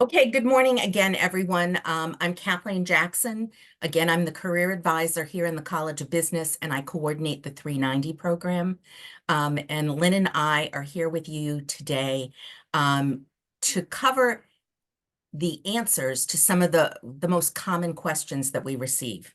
Okay, good morning again, everyone. I'm Kathleen Jackson. Again, I'm the career advisor here in the College of Business, and I coordinate the 390 program. And Lynn and I are here with you today to cover the answers to some of the most common questions that we receive.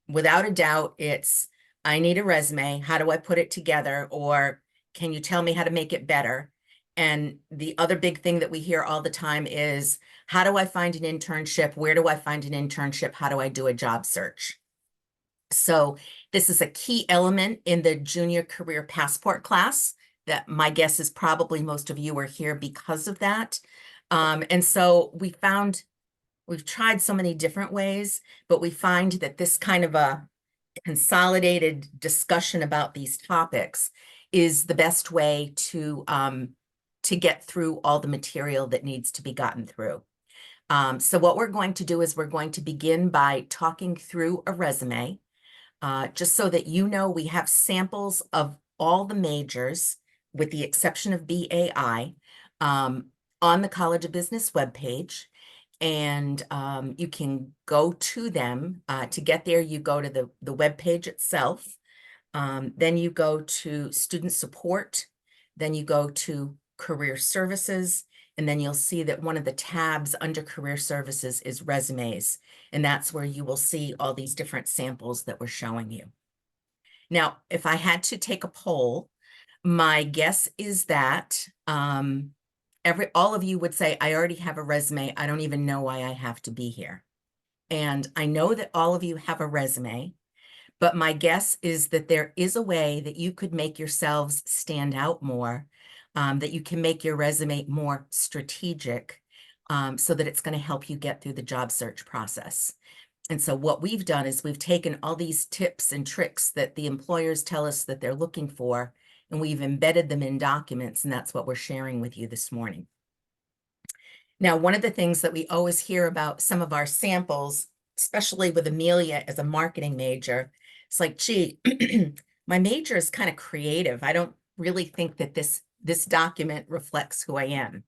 Without a doubt, it's, I need a resume. How do I put it together? Or can you tell me how to make it better? And the other big thing that we hear all the time is, how do I find an internship? Where do I find an internship? How do I do a job search? So this is a key element in the junior career passport class that my guess is probably most of you are here because of that. And so we've tried so many different ways, but we find that this kind of a consolidated discussion about these topics is the best way to get through all the material that needs to be gotten through. So what we're going to do is we're going to begin by talking through a resume, just so that you know we have samples of all the majors, with the exception of BAI, on the College of Business webpage. And you can go to them. To get there, you go to the webpage itself. Then you go to student support. Then you go to career services. And then you'll see that one of the tabs under career services is resumes. And that's where you will see all these different samples that we're showing you. Now, if I had to take a poll, my guess is that all of you would say, I already have a resume. I don't even know why I have to be here. And I know that all of you have a resume, but my guess is that there is a way that you could make yourselves stand out more, that you can make your resume more strategic, so that it's going to help you get through the job search process. And so what we've done is we've taken all these tips and tricks that the employers tell us that they're looking for, and we've embedded them in documents, and that's what we're sharing with you this morning. Now, one of the things that we always hear about some of our samples, especially with Amelia as a marketing major, it's like, gee, my major is kind of creative. I don't really think that this document reflects who I am.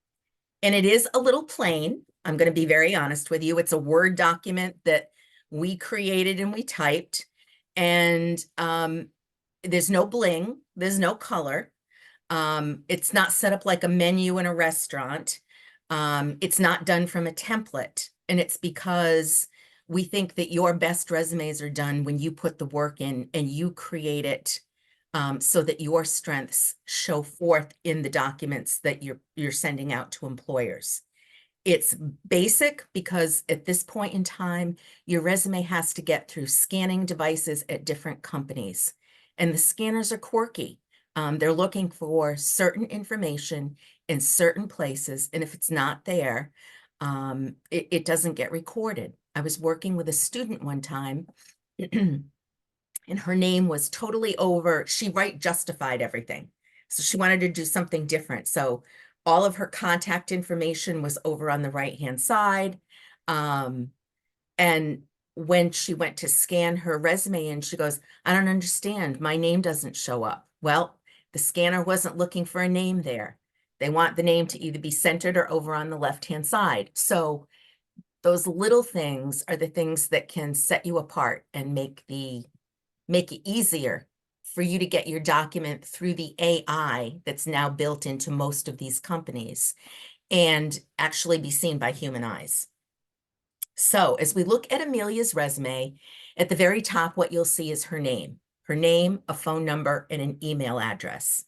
And it is a little plain. I'm going to be very honest with you. It's a Word document that we created and we typed. And there's no bling. There's no color. It's not set up like a menu in a restaurant. It's not done from a template. And it's because we think that your best resumes are done when you put the work in and you create it, so that your strengths show forth in the documents that you're sending out to employers. It's basic because at this point in time, your resume has to get through scanning devices at different companies. And the scanners are quirky. They're looking for certain information in certain places. And if it's not there, it doesn't get recorded. I was working with a student one time and her name was totally over. She justified everything. So she wanted to do something different. So all of her contact information was over on the right-hand side. And when she went to scan her resume in, she goes, I don't understand. My name doesn't show up. Well, the scanner wasn't looking for a name there. They want the name to either be centered or over on the left-hand side. So those little things are the things that can set you apart and make it easier for you to get your document through the AI that's now built into most of these companies and actually be seen by human eyes. So as we look at Amelia's resume, at the very top, what you'll see is her name, a phone number, and an email address.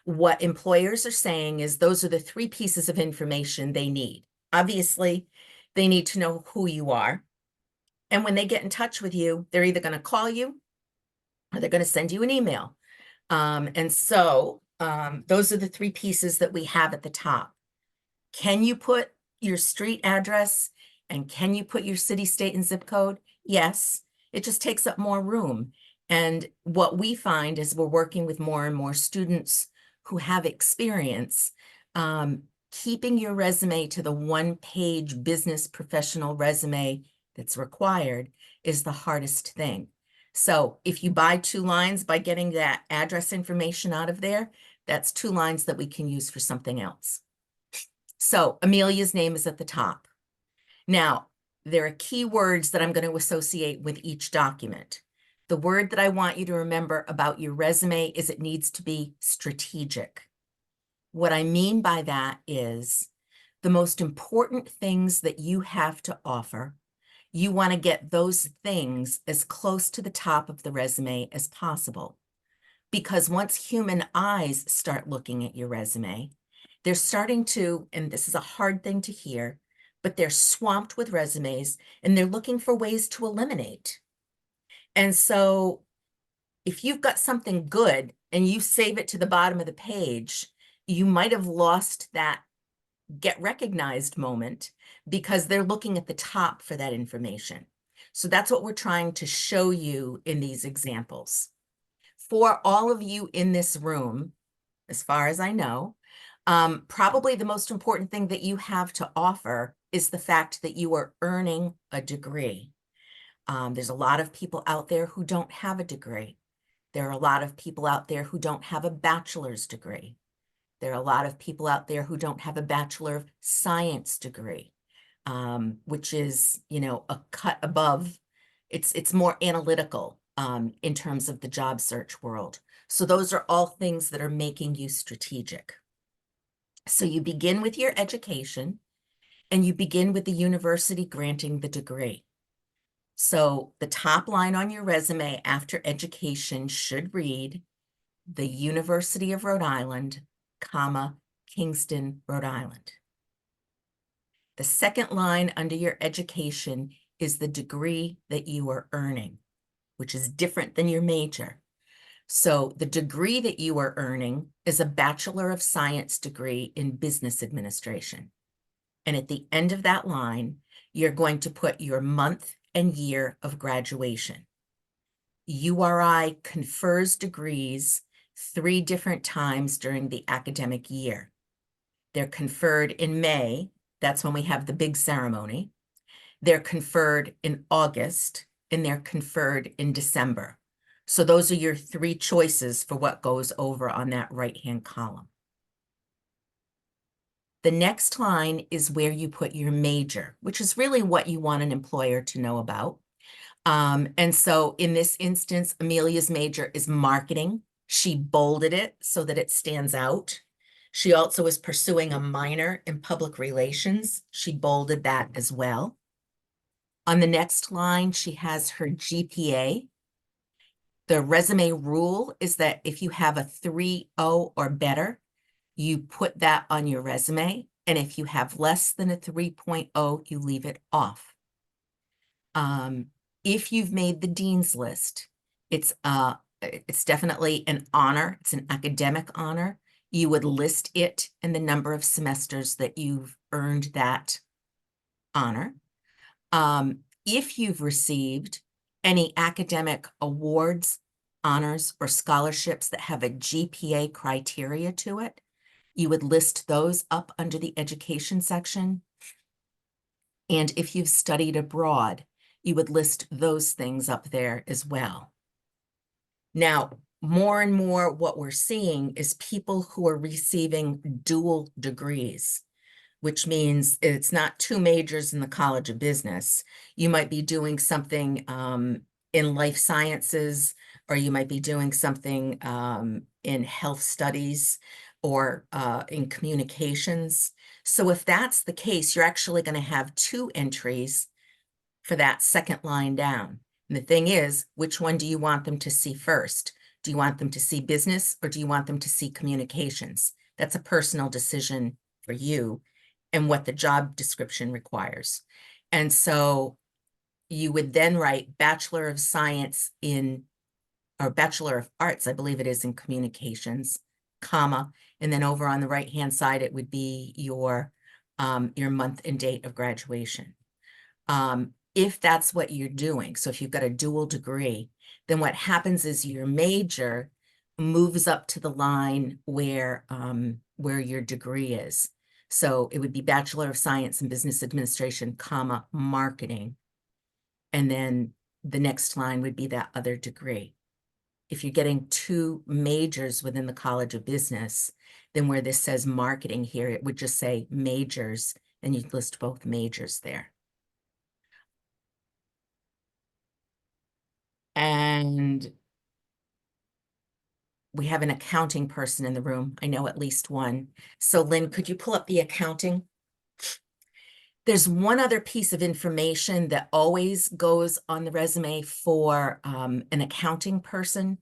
What employers are saying is those are the three pieces of information they need. Obviously, they need to know who you are. And when they get in touch with you, they're either going to call you or they're going to send you an email. And so those are the three pieces that we have at the top. Can you put your street address and can you put your city, state, and zip code? Yes, it just takes up more room. And what we find is we're working with more and more students who have experience. Keeping your resume to the one-page business professional resume that's required is the hardest thing. So if you buy 2 lines by getting that address information out of there, that's 2 lines that we can use for something else. So Amelia's name is at the top. Now, there are key words that I'm going to associate with each document. The word that I want you to remember about your resume is it needs to be strategic. What I mean by that is the most important things that you have to offer, you want to get those things as close to the top of the resume as possible. Because once human eyes start looking at your resume, they're starting to, and this is a hard thing to hear, but they're swamped with resumes and they're looking for ways to eliminate. And so if you've got something good and you save it to the bottom of the page, you might have lost that get recognized moment because they're looking at the top for that information. So that's what we're trying to show you in these examples. For all of you in this room, as far as I know, probably the most important thing that you have to offer is the fact that you are earning a degree. There's a lot of people out there who don't have a degree. There are a lot of people out there who don't have a bachelor's degree. There are a lot of people out there who don't have a Bachelor of Science degree, which is, you know, a cut above. It's more analytical in terms of the job search world. So those are all things that are making you strategic. So you begin with your education and you begin with the university granting the degree. So the top line on your resume after education should read, the University of Rhode Island, comma, Kingston, Rhode Island. The second line under your education is the degree that you are earning, which is different than your major. So the degree that you are earning is a Bachelor of Science degree in Business Administration. And at the end of that line, you're going to put your month and year of graduation. URI confers degrees 3 different times during the academic year. They're conferred in May. That's when we have the big ceremony. They're conferred in August, and they're conferred in December. So those are your 3 choices for what goes over on that right-hand column. The next line is where you put your major, which is really what you want an employer to know about. And so in this instance, Amelia's major is marketing. She bolded it so that it stands out. She also is pursuing a minor in public relations. She bolded that as well. On the next line, she has her GPA. The resume rule is that if you have a 3.0 or better, you put that on your resume. And if you have less than a 3.0, you leave it off. If you've made the dean's list, it's definitely an honor. It's an academic honor. You would list it and the number of semesters that you've earned that honor. If you've received any academic awards, honors, or scholarships that have a GPA criteria to it, you would list those up under the education section. And if you've studied abroad, you would list those things up there as well. Now, more and more what we're seeing is people who are receiving dual degrees, which means it's not 2 majors in the College of Business. You might be doing something in life sciences, or you might be doing something in health studies or in communications. So if that's the case, you're actually going to have 2 entries for that second line down. And the thing is, which one do you want them to see first? Do you want them to see business or do you want them to see communications? That's a personal decision for you and what the job description requires. And so you would then write Bachelor of Science in, or Bachelor of Arts, I believe it is, in communications, comma, and then over on the right-hand side, it would be your month and date of graduation. If that's what you're doing, so if you've got a dual degree, then what happens is your major moves up to the line where your degree is. So it would be Bachelor of Science in Business Administration, comma, marketing. And then the next line would be that other degree. if you're getting two majors within the College of Business, then where this says marketing here, it would just say majors, and you'd list both majors there. And we have an accounting person in the room. I know at least one. So Lynn, could you pull up the accounting? There's one other piece of information that always goes on the resume for an accounting person,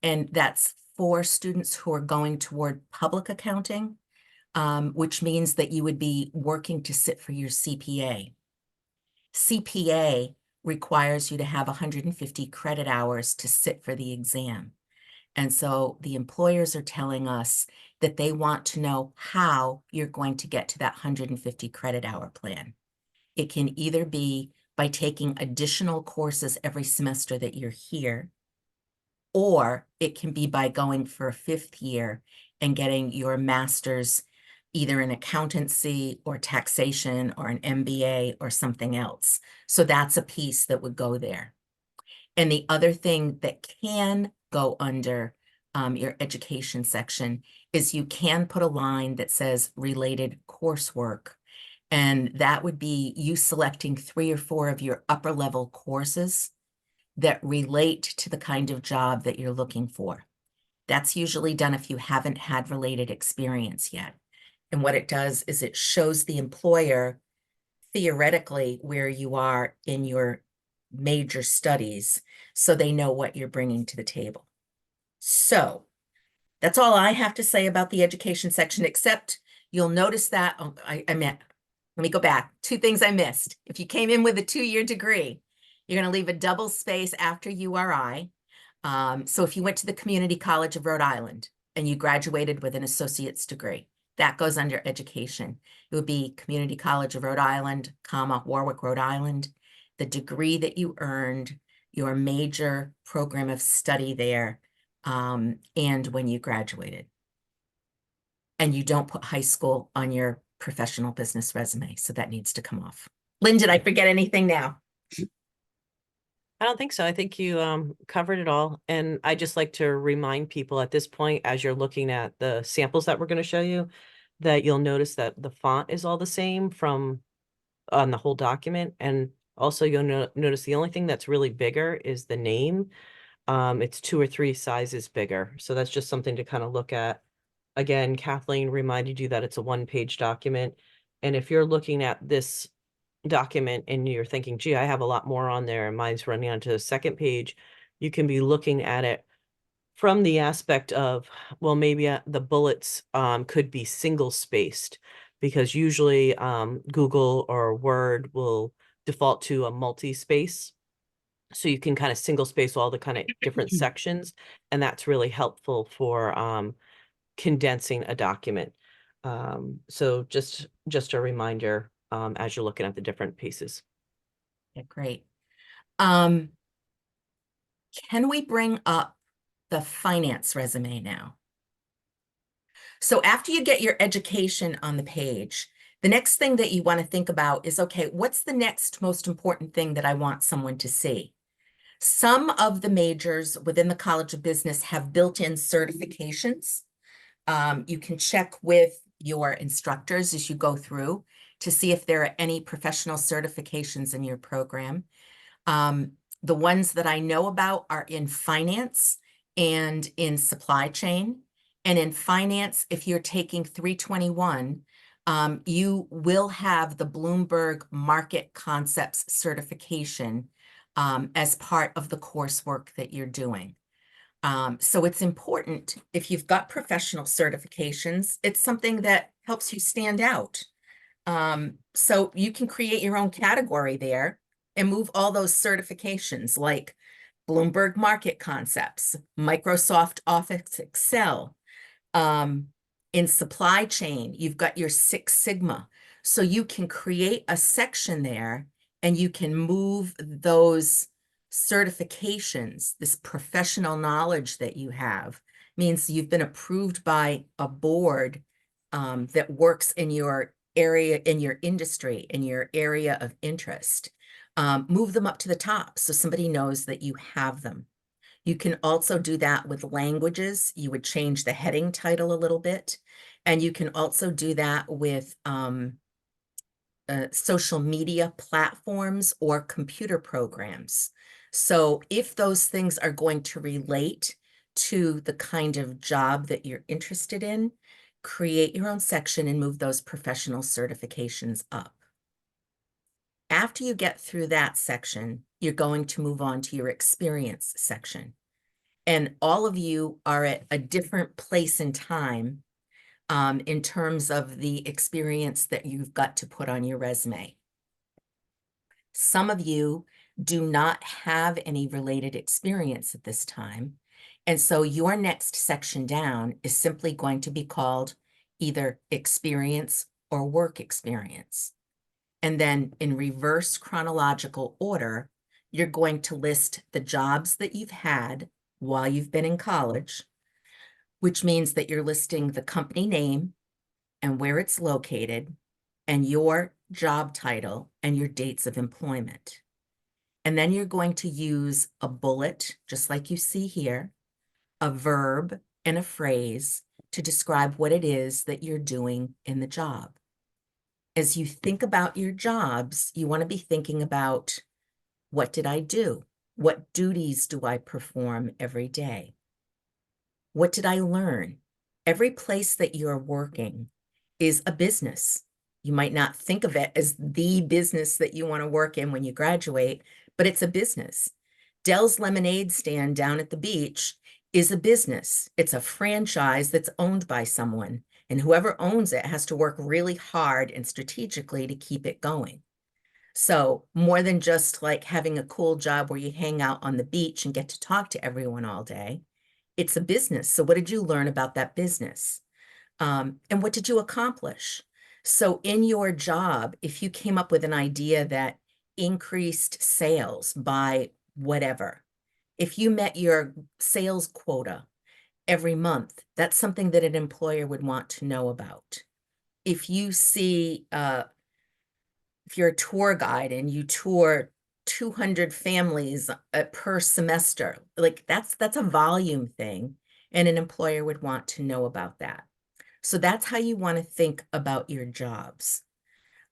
and that's for students who are going toward public accounting, which means that you would be working to sit for your CPA. CPA requires you to have 150 credit hours to sit for the exam. And so the employers are telling us that they want to know how you're going to get to that 150 credit hour plan. It can either be by taking additional courses every semester that you're here, or it can be by going for a 5th year and getting your master's either in accountancy or taxation or an MBA or something else. So that's a piece that would go there. And the other thing that can go under your education section is you can put a line that says related coursework. And that would be you selecting 3 or 4 of your upper level courses that relate to the kind of job that you're looking for. That's usually done if you haven't had related experience yet. And what it does is it shows the employer theoretically where you are in your major studies, so they know what you're bringing to the table. So that's all I have to say about the education section, except you'll notice that, let me go back. 2 things I missed. If you came in with a 2-year degree, you're going to leave a double space after URI. So if you went to the Community College of Rhode Island and you graduated with an associate's degree, that goes under education. It would be Community College of Rhode Island, comma, Warwick, Rhode Island, the degree that you earned, your major program of study there, and when you graduated. And you don't put high school on your professional business resume, so that needs to come off. Lynn, did I forget anything now? I don't think so. I think you covered it all. And I just like to remind people at this point, as you're looking at the samples that we're going to show you, that you'll notice that the font is all the same from on the whole document. And also you'll notice the only thing that's really bigger is the name. It's 2 or 3 sizes bigger. So that's just something to kind of look at. Again, Kathleen reminded you that it's a 1-page document. And if you're looking at this document and you're thinking, gee, I have a lot more on there and mine's running onto the 2nd page, you can be looking at it from the aspect of, well, maybe the bullets could be single spaced, because usually Google or Word will default to a multi-space. So you can kind of single space all the kind of different sections, and that's really helpful for condensing a document. So just a reminder as you're looking at the different pieces. Yeah, great. Can we bring up the finance resume now? So after you get your education on the page, the next thing that you want to think about is, okay, what's the next most important thing that I want someone to see? Some of the majors within the College of Business have built-in certifications. You can check with your instructors as you go through to see if there are any professional certifications in your program. The ones that I know about are in finance and in supply chain. And in finance, if you're taking 321, you will have the Bloomberg Market Concepts certification as part of the coursework that you're doing. So it's important, if you've got professional certifications, it's something that helps you stand out. So you can create your own category there and move all those certifications like Bloomberg Market Concepts, Microsoft Office Excel. In supply chain, you've got your 6 Sigma. So you can create a section there and you can move those certifications, this professional knowledge that you have, means you've been approved by a board that works in your area, in your industry, in your area of interest. Move them up to the top so somebody knows that you have them. You can also do that with languages. You would change the heading title a little bit. And you can also do that with social media platforms or computer programs. So if those things are going to relate to the kind of job that you're interested in, create your own section and move those professional certifications up. After you get through that section, you're going to move on to your experience section. And all of you are at a different place in time in terms of the experience that you've got to put on your resume. Some of you do not have any related experience at this time. And so your next section down is simply going to be called either experience or work experience. And then in reverse chronological order, you're going to list the jobs that you've had while you've been in college, which means that you're listing the company name and where it's located and your job title and your dates of employment. And then you're going to use a bullet, just like you see here, a verb and a phrase to describe what it is that you're doing in the job. As you think about your jobs, you want to be thinking about, what did I do? What duties do I perform every day? What did I learn? Every place that you're working is a business. You might not think of it as the business that you want to work in when you graduate, but it's a business. Dell's lemonade stand down at the beach is a business. It's a franchise that's owned by someone, and whoever owns it has to work really hard and strategically to keep it going. So more than just like having a cool job where you hang out on the beach and get to talk to everyone all day, it's a business. So what did you learn about that business? And what did you accomplish? So in your job, if you came up with an idea that increased sales by whatever, if you met your sales quota every month, that's something that an employer would want to know about. If you see, if you're a tour guide and you tour 200 families per semester, like that's a volume thing, and an employer would want to know about that. So that's how you want to think about your jobs.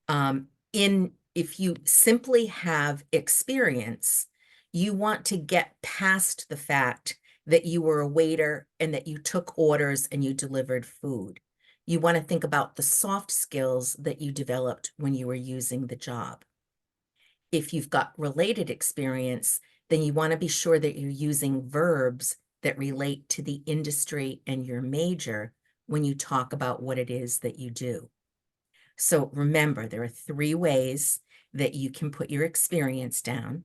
If you simply have experience, you want to get past the fact that you were a waiter and that you took orders and you delivered food. You want to think about the soft skills that you developed when you were using the job. If you've got related experience, then you want to be sure that you're using verbs that relate to the industry and your major when you talk about what it is that you do. So remember, there are 3 ways that you can put your experience down.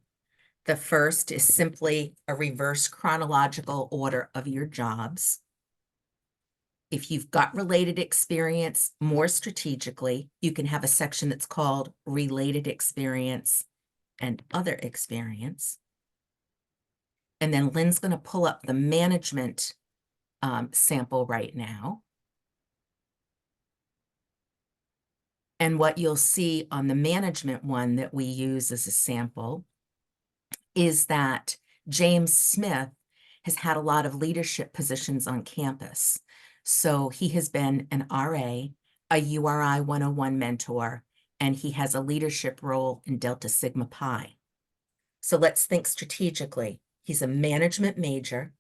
The first is simply a reverse chronological order of your jobs. If you've got related experience more strategically, you can have a section that's called related experience and other experience. And then Lynn's going to pull up the management sample right now. And what you'll see on the management one that we use as a sample is that James Smith has had a lot of leadership positions on campus. So he has been an RA, a URI 101 mentor, and he has a leadership role in Delta Sigma Pi. So let's think strategically. He's a management major.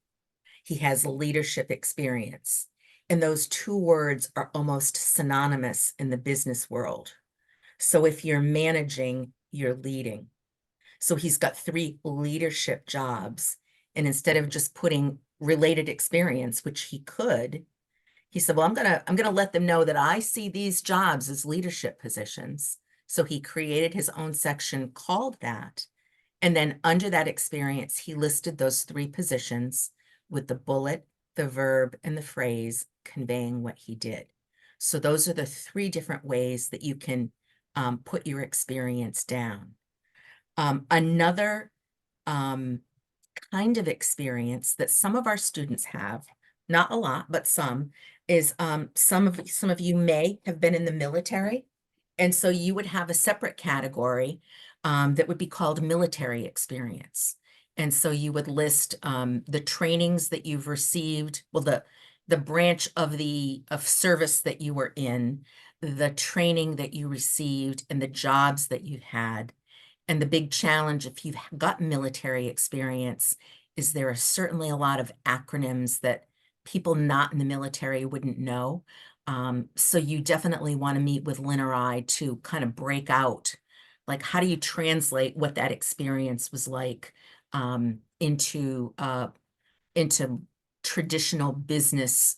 He has leadership experience. And those 2 words are almost synonymous in the business world. So if you're managing, you're leading. So he's got 3 leadership jobs. And instead of just putting related experience, which he could, he said, well, I'm gonna let them know that I see these jobs as leadership positions. So he created his own section called that. And then under that experience, he listed those 3 positions with the bullet, the verb, and the phrase conveying what he did. So those are the 3 different ways that you can put your experience down. Another kind of experience that some of our students have, not a lot, but some, is some of you may have been in the military. And so you would have a separate category that would be called military experience. And so you would list the trainings that you've received, well, the branch of the of service that you were in, the training that you received, and the jobs that you had. And the big challenge, if you've got military experience, is there are certainly a lot of acronyms that people not in the military wouldn't know. So you definitely want to meet with Lynn or I to kind of break out, like, how do you translate what that experience was like into traditional business,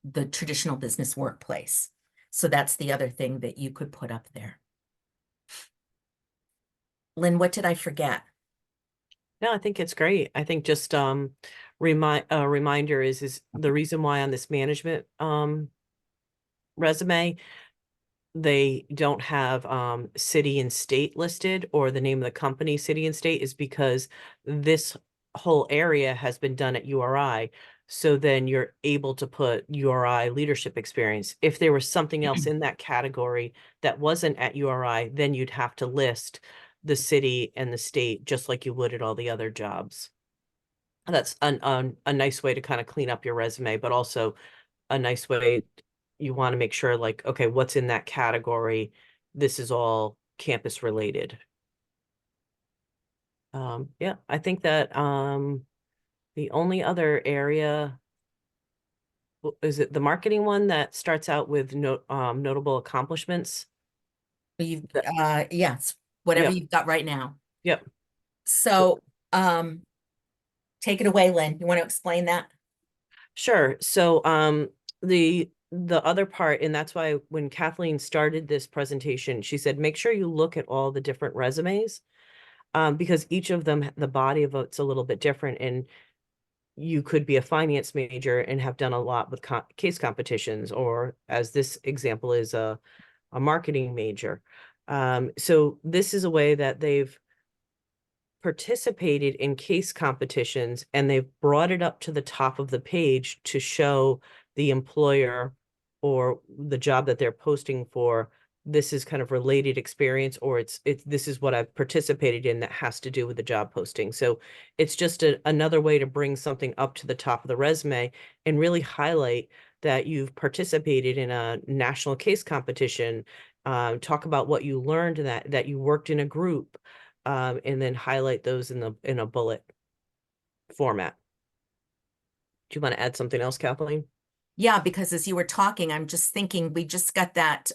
the traditional business workplace. So that's the other thing that you could put up there. Lynn, what did I forget? No, I think it's great. I think just reminder is the reason why on this management resume they don't have city and state listed, or the name of the company city and state, is because this whole area has been done at URI. So then you're able to put URI leadership experience. If there was something else in that category that wasn't at URI, then you'd have to list the city and the state just like you would at all the other jobs. That's a nice way to kind of clean up your resume, but also a nice way. You want to make sure, like, okay, what's in that category? This is all campus related. Yeah, I think that the only other area, is it the marketing one that starts out with notable accomplishments? You've, That, yes, whatever yep, you've got right now. yep. So So, take it away, Lynn. You want to explain that? sure. So the other part, and that's why when Kathleen started this presentation, she said, make sure you look at all the different resumes, because each of them, the body of it's a little bit different. And you could be a finance major and have done a lot with case competitions, or as this example is a marketing major. So this is a way that they've participated in case competitions, and they've brought it up to the top of the page to show the employer or the job that they're posting for, this is kind of related experience, or it's this is what I've participated in that has to do with the job posting. So it's just another way to bring something up to the top of the resume and really highlight that you've participated in a national case competition. Talk about what you learned, that you worked in a group, and then highlight those in a bullet format. Do you want to add something else, Kathleen? Yeah, because as you were talking, I'm just thinking we just got that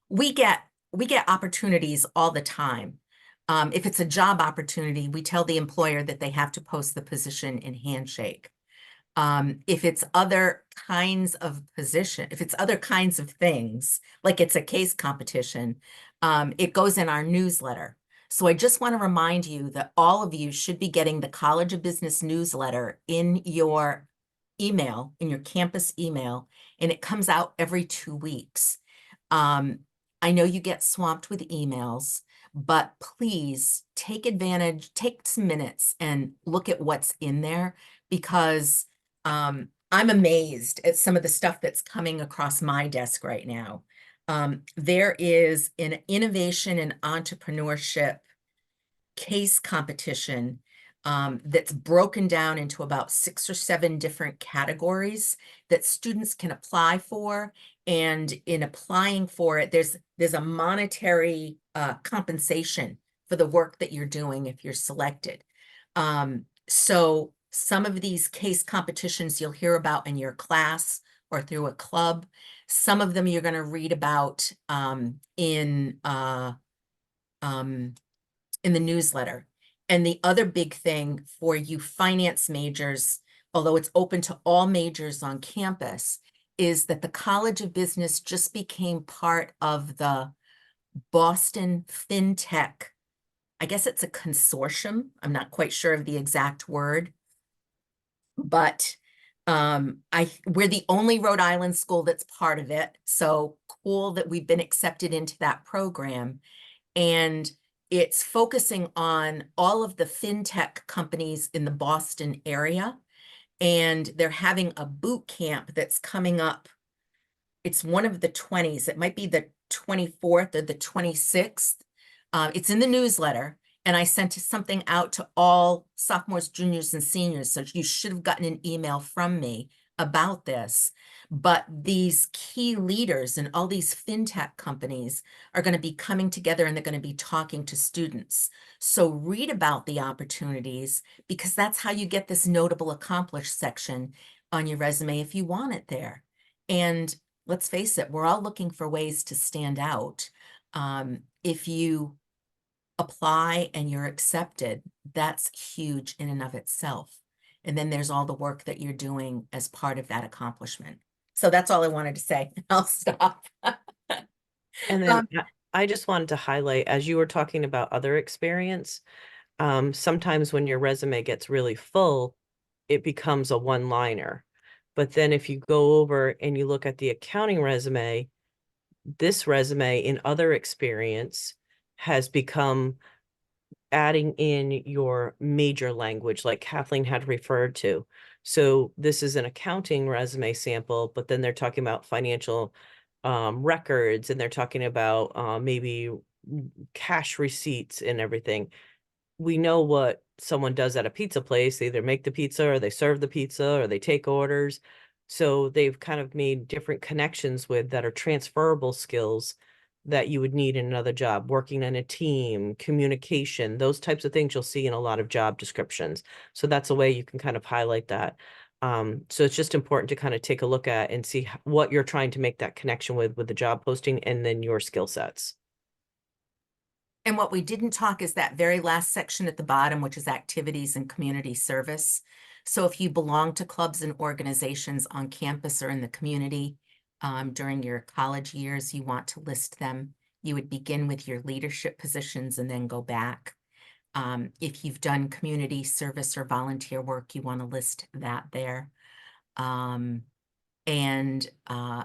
we get we get opportunities all the time. If it's a job opportunity, we tell the employer that they have to post the position in Handshake. If it's other kinds of position, if it's other kinds of things, like it's a case competition, it goes in our newsletter. So I just want to remind you that all of you should be getting the College of Business newsletter in your email, in your campus email, and it comes out every 2 weeks. Um, I know you get swamped with emails, but please take advantage, take some minutes and look at what's in there, because I'm amazed at some of the stuff that's coming across my desk right now. There is an innovation and entrepreneurship case competition that's broken down into about 6 or 7 different categories that students can apply for. And in applying for it, there's a monetary compensation for the work that you're doing if you're selected. So some of these case competitions you'll hear about in your class or through a club. Some of them you're going to read about in the newsletter. And the other big thing for you finance majors, although it's open to all majors on campus, is that the College of Business just became part of the Boston FinTech. I guess it's a consortium. I'm not quite sure of the exact word, but we're the only Rhode Island school that's part of it. So cool that we've been accepted into that program. And it's focusing on all of the fintech companies in the Boston area. And they're having a boot camp that's coming up. It's one of the 20s. It might be the 24th or the 26th. It's in the newsletter. And I sent something out to all sophomores, juniors, and seniors. So you should have gotten an email from me about this. But these key leaders and all these fintech companies are going to be coming together and they're going to be talking to students. So read about the opportunities, because that's how you get this notable accomplished section on your resume if you want it there. And let's face it, we're all looking for ways to stand out. If you apply and you're accepted, that's huge in and of itself. And then there's all the work that you're doing as part of that accomplishment. So that's all I wanted to say. I'll stop. And then I just wanted to highlight, as you were talking about other experience, sometimes when your resume gets really full, it becomes a one-liner. But then if you go over and you look at the accounting resume, this resume in other experience has become adding in your major language, like Kathleen had referred to. So this is an accounting resume sample, but then they're talking about financial records, and they're talking about maybe cash receipts and everything. We know what someone does at a pizza place. They either make the pizza or they serve the pizza or they take orders. So they've kind of made different connections with that are transferable skills that you would need in another job, working in a team, communication, those types of things you'll see in a lot of job descriptions. So that's a way you can kind of highlight that. So it's just important to kind of take a look at and see what you're trying to make that connection with the job posting and then your skill sets. And what we didn't talk is that very last section at the bottom, which is activities and community service. So if you belong to clubs and organizations on campus or in the community during your college years, you want to list them. You would begin with your leadership positions and then go back. If you've done community service or volunteer work, you want to list that there. And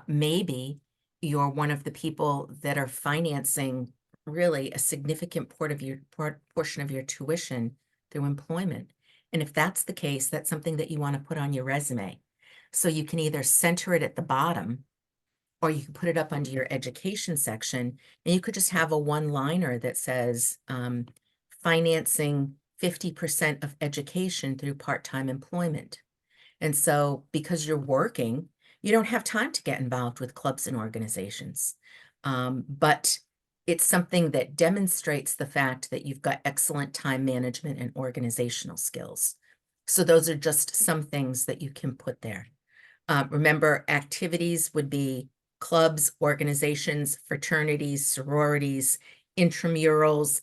maybe you're one of the people that are financing really a significant portion of your tuition through employment. And if that's the case, that's something that you want to put on your resume. So you can either center it at the bottom, or you can put it up under your education section, and you could just have a one-liner that says financing 50% of education through part-time employment. And so because you're working, you don't have time to get involved with clubs and organizations. But it's something that demonstrates the fact that you've got excellent time management and organizational skills. So those are just some things that you can put there. Remember, activities would be clubs, organizations, fraternities, sororities, intramurals,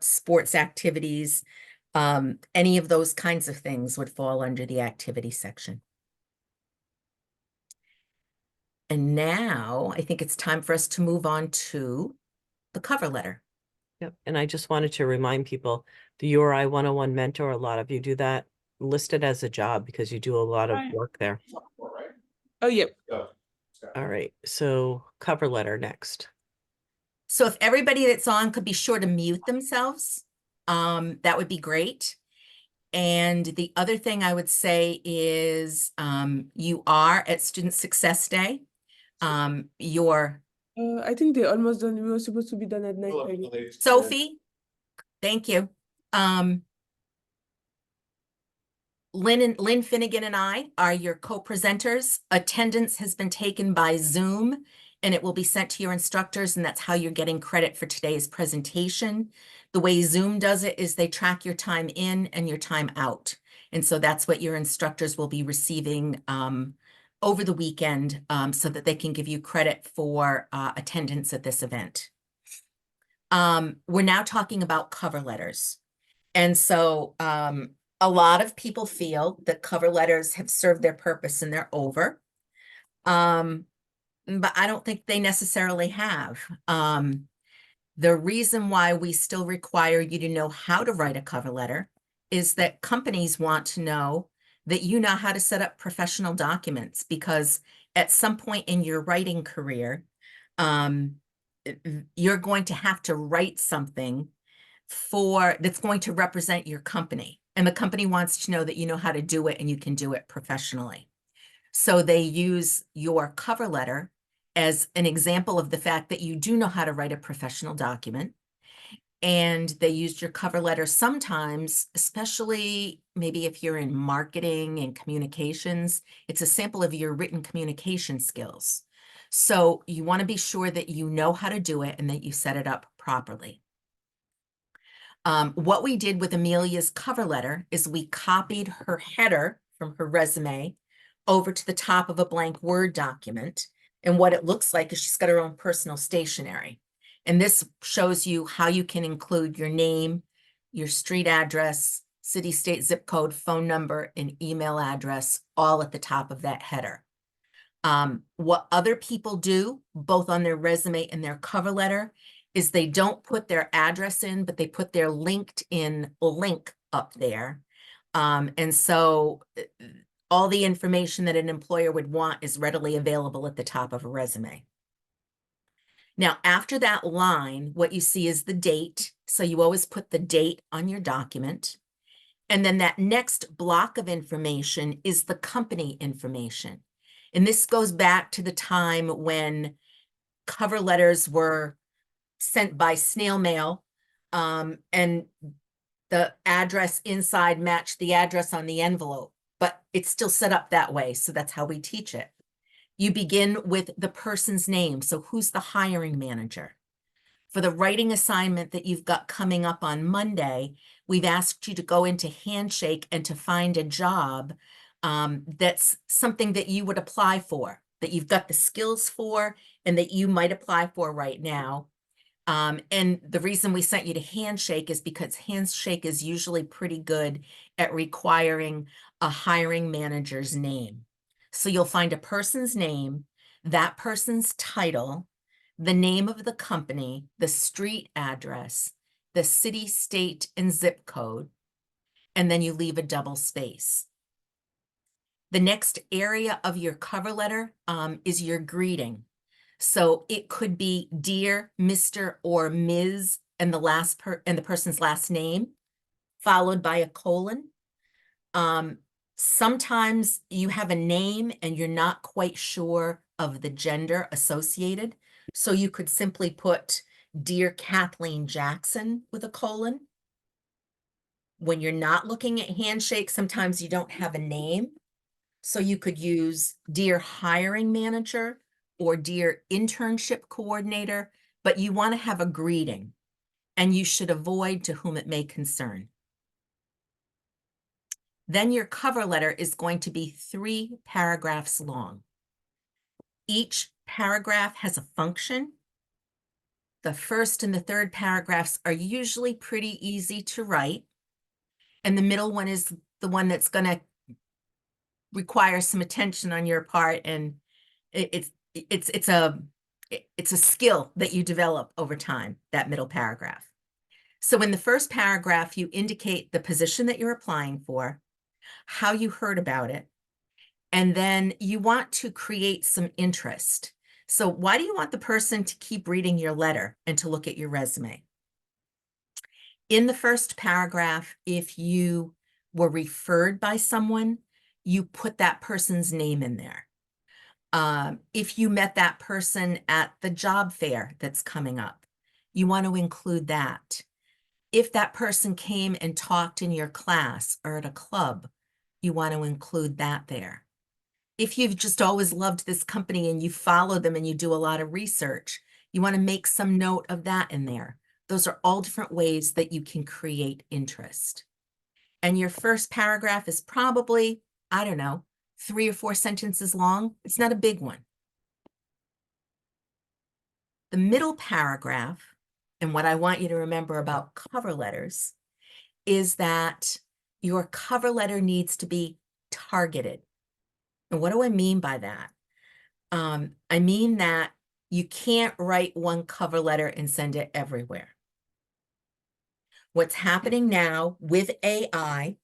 sports activities. Any of those kinds of things would fall under the activity section. And now I think it's time for us to move on to the cover letter. Yep. And I just wanted to remind people, the URI 101 mentor, a lot of you do that, listed as a job because you do a lot of work there. Oh, yep. All right. So cover letter next. So if everybody that's on could be sure to mute themselves, that would be great. And the other thing I would say is you are at Student Success Day. Your I think they're almost done. We were supposed to be done at 9:30. Sophie, thank you. Lynn Finnegan and I are your co-presenters. Attendance has been taken by Zoom, and it will be sent to your instructors, and that's how you're getting credit for today's presentation. The way Zoom does it is they track your time in and your time out. And so that's what your instructors will be receiving over the weekend so that they can give you credit for attendance at this event. We're now talking about cover letters. And so a lot of people feel that cover letters have served their purpose and they're over. But I don't think they necessarily have. The reason why we still require you to know how to write a cover letter is that companies want to know that you know how to set up professional documents, because at some point in your writing career, you're going to have to write something that's going to represent your company. And the company wants to know that you know how to do it and you can do it professionally. So they use your cover letter as an example of the fact that you do know how to write a professional document. and they used your cover letter sometimes, especially maybe if you're in marketing and communications, it's a sample of your written communication skills. So you want to be sure that you know how to do it and that you set it up properly. What we did with Amelia's cover letter is we copied her header from her resume over to the top of a blank Word document. And what it looks like is she's got her own personal stationery. And this shows you how you can include your name, your street address, city, state, zip code, phone number, and email address all at the top of that header. What other people do, both on their resume and their cover letter, is they don't put their address in, but they put their LinkedIn link up there. And so all the information that an employer would want is readily available at the top of a resume. Now, after that line, what you see is the date. So you always put the date on your document. And then that next block of information is the company information. And this goes back to the time when cover letters were sent by snail mail, and the address inside matched the address on the envelope, but it's still set up that way. So that's how we teach it. You begin with the person's name. So who's the hiring manager? For the writing assignment that you've got coming up on Monday, we've asked you to go into Handshake and to find a job that's something that you would apply for, that you've got the skills for, and that you might apply for right now. And the reason we sent you to Handshake is because Handshake is usually pretty good at requiring a hiring manager's name. So you'll find a person's name, that person's title, the name of the company, the street address, the city, state, and zip code, and then you leave a double space. The next area of your cover letter is your greeting. So it could be dear Mr. or Ms. and the person's last name, followed by a colon. Sometimes you have a name and you're not quite sure of the gender associated. So you could simply put Dear Kathleen Jackson with a colon. When you're not looking at Handshake, sometimes you don't have a name. So you could use Dear Hiring Manager or Dear Internship Coordinator, but you want to have a greeting and you should avoid to whom it may concern. Then your cover letter is going to be 3 paragraphs long. Each paragraph has a function. The first and the third paragraphs are usually pretty easy to write. And the middle one is the one that's going to require some attention on your part. And it's a skill that you develop over time, that middle paragraph. So in the first paragraph, you indicate the position that you're applying for, how you heard about it, and then you want to create some interest. So why do you want the person to keep reading your letter and to look at your resume? In the first paragraph, if you were referred by someone, you put that person's name in there. If you met that person at the job fair that's coming up, you want to include that. If that person came and talked in your class or at a club, you want to include that there. If you've just always loved this company and you follow them and you do a lot of research, you want to make some note of that in there. Those are all different ways that you can create interest. And your first paragraph is probably, I don't know, 3 or 4 sentences long. It's not a big one. The middle paragraph, and what I want you to remember about cover letters, is that your cover letter needs to be targeted. And what do I mean by that? I mean that you can't write one cover letter and send it everywhere. What's happening now with AI,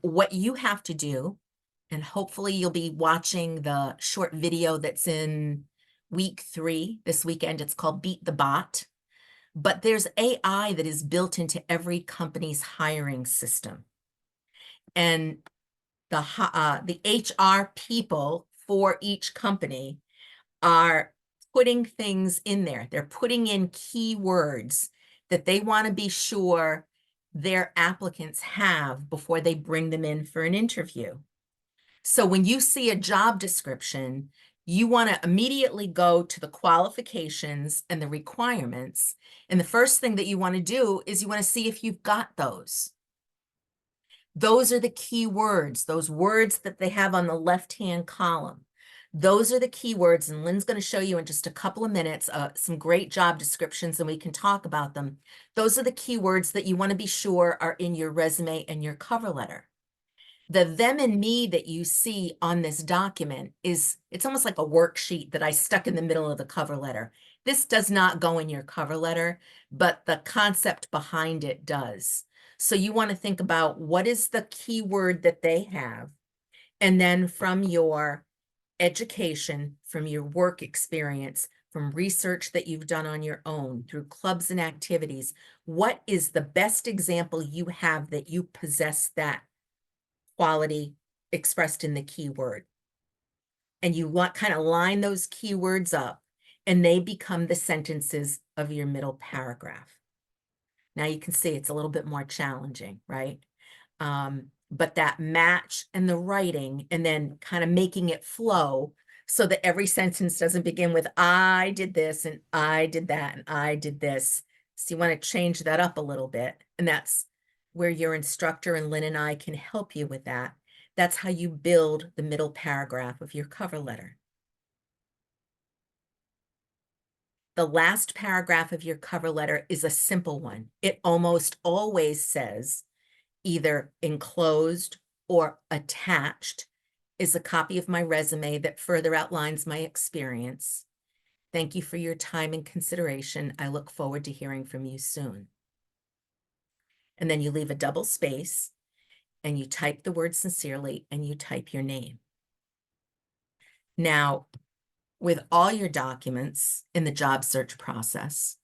what you have to do, and hopefully you'll be watching the short video that's in week 3 this weekend. It's called Beat the Bot. But there's AI that is built into every company's hiring system. And the HR people for each company are putting things in there. They're putting in keywords that they want to be sure their applicants have before they bring them in for an interview. So when you see a job description, you want to immediately go to the qualifications and the requirements. And the first thing that you want to do is you want to see if you've got those. Those are the key words, those words that they have on the left-hand column. Those are the keywords, and Lynn's going to show you in just a couple of minutes some great job descriptions, and we can talk about them. Those are the keywords that you want to be sure are in your resume and your cover letter. The them and me that you see on this document it's almost like a worksheet that I stuck in the middle of the cover letter. This does not go in your cover letter, but the concept behind it does. So you want to think about what is the keyword that they have, and then from your education, from your work experience, from research that you've done on your own, through clubs and activities, what is the best example you have that you possess that quality expressed in the keyword? And you want kind of line those keywords up, and they become the sentences of your middle paragraph. Now you can see it's a little bit more challenging, right? But that match and the writing, and then kind of making it flow so that every sentence doesn't begin with I did this and I did that and I did this. So you want to change that up a little bit. And that's where your instructor and Lynn and I can help you with that. That's how you build the middle paragraph of your cover letter. The last paragraph of your cover letter is a simple one. It almost always says either enclosed or attached is a copy of my resume that further outlines my experience. Thank you for your time and consideration. I look forward to hearing from you soon. And then you leave a double space and you type the word sincerely and you type your name. Now, with all your documents in the job search process,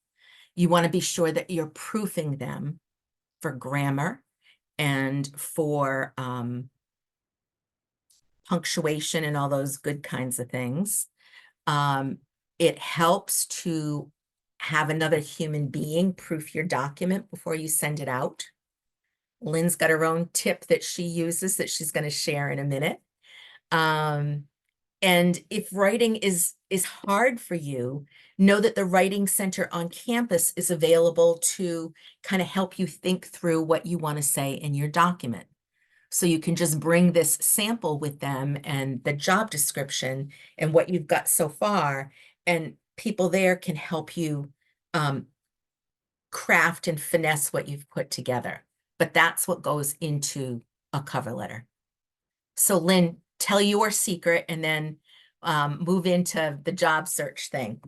you want to be sure that you're proofing them for grammar and for punctuation and all those good kinds of things. It helps to have another human being proof your document before you send it out. Lynn's got her own tip that she uses that she's going to share in a minute. And if writing is hard for you, know that the Writing Center on campus is available to kind of help you think through what you want to say in your document. So you can just bring this sample with them and the job description and what you've got so far, and people there can help you craft and finesse what you've put together. But that's what goes into a cover letter. So Lynn, tell your secret and then move into the job search thing.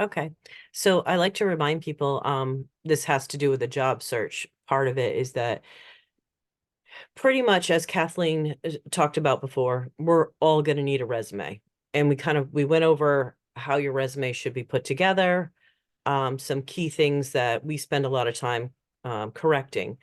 Okay. So I like to remind people, this has to do with the job search. Part of it is that pretty much, as Kathleen talked about before, we're all going to need a resume. And we went over how your resume should be put together, some key things that we spend a lot of time correcting.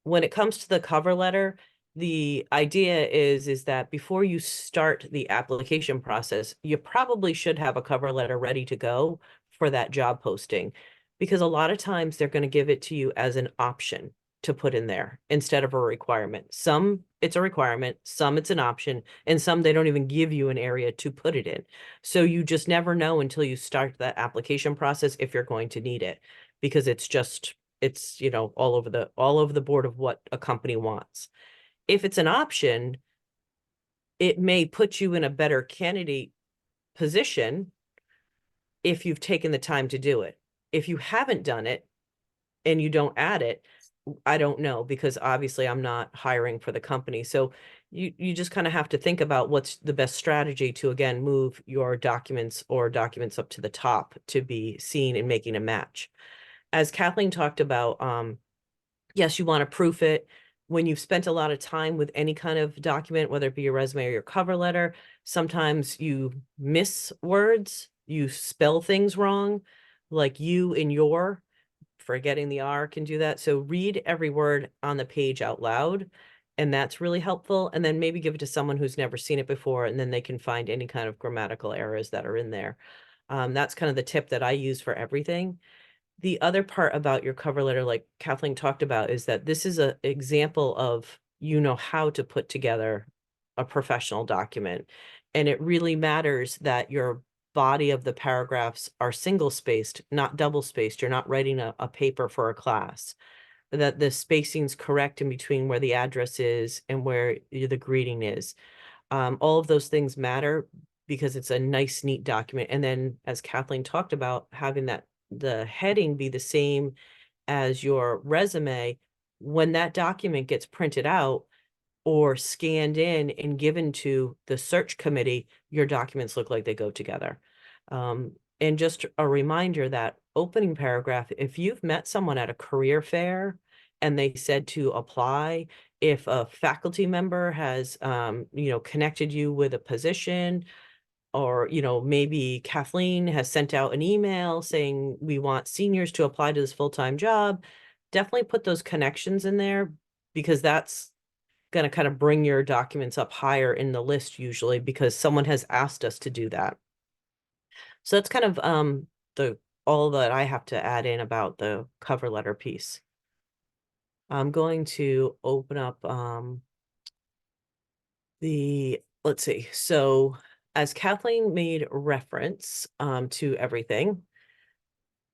When it comes to the cover letter, the idea is that before you start the application process, you probably should have a cover letter ready to go for that job posting, because a lot of times they're going to give it to you as an option to put in there instead of a requirement. Some it's a requirement, some it's an option, and some they don't even give you an area to put it in. So you just never know until you start that application process if you're going to need it, because it's all over the board of what a company wants. If it's an option, it may put you in a better candidate position if you've taken the time to do it. If you haven't done it and you don't add it, I don't know, because obviously I'm not hiring for the company. So you just kind of have to think about what's the best strategy to, again, move your documents up to the top to be seen and making a match. As Kathleen talked about, yes, you want to proof it. When you've spent a lot of time with any kind of document, whether it be your resume or your cover letter, sometimes you miss words, you spell things wrong, like you in your, forgetting the R can do that. So read every word on the page out loud, and that's really helpful. And then maybe give it to someone who's never seen it before, and then they can find any kind of grammatical errors that are in there. That's kind of the tip that I use for everything. the other part about your cover letter, like Kathleen talked about, is that this is an example of, how to put together a professional document. And it really matters that your body of the paragraphs are single spaced, not double spaced. You're not writing a paper for a class, that the spacing's correct in between where the address is and where the greeting is. All of those things matter because it's a nice, neat document. And then, as Kathleen talked about, having the heading be the same as your resume, when that document gets printed out or scanned in and given to the search committee, your documents look like they go together. And just a reminder that opening paragraph, if you've met someone at a career fair and they said to apply, if a faculty member has, connected you with a position, or, maybe Kathleen has sent out an email saying we want seniors to apply to this full-time job, definitely put those connections in there, because that's going to kind of bring your documents up higher in the list usually, because someone has asked us to do that. So that's kind of all that I have to add in about the cover letter piece. I'm going to open up let's see. So as Kathleen made reference to everything,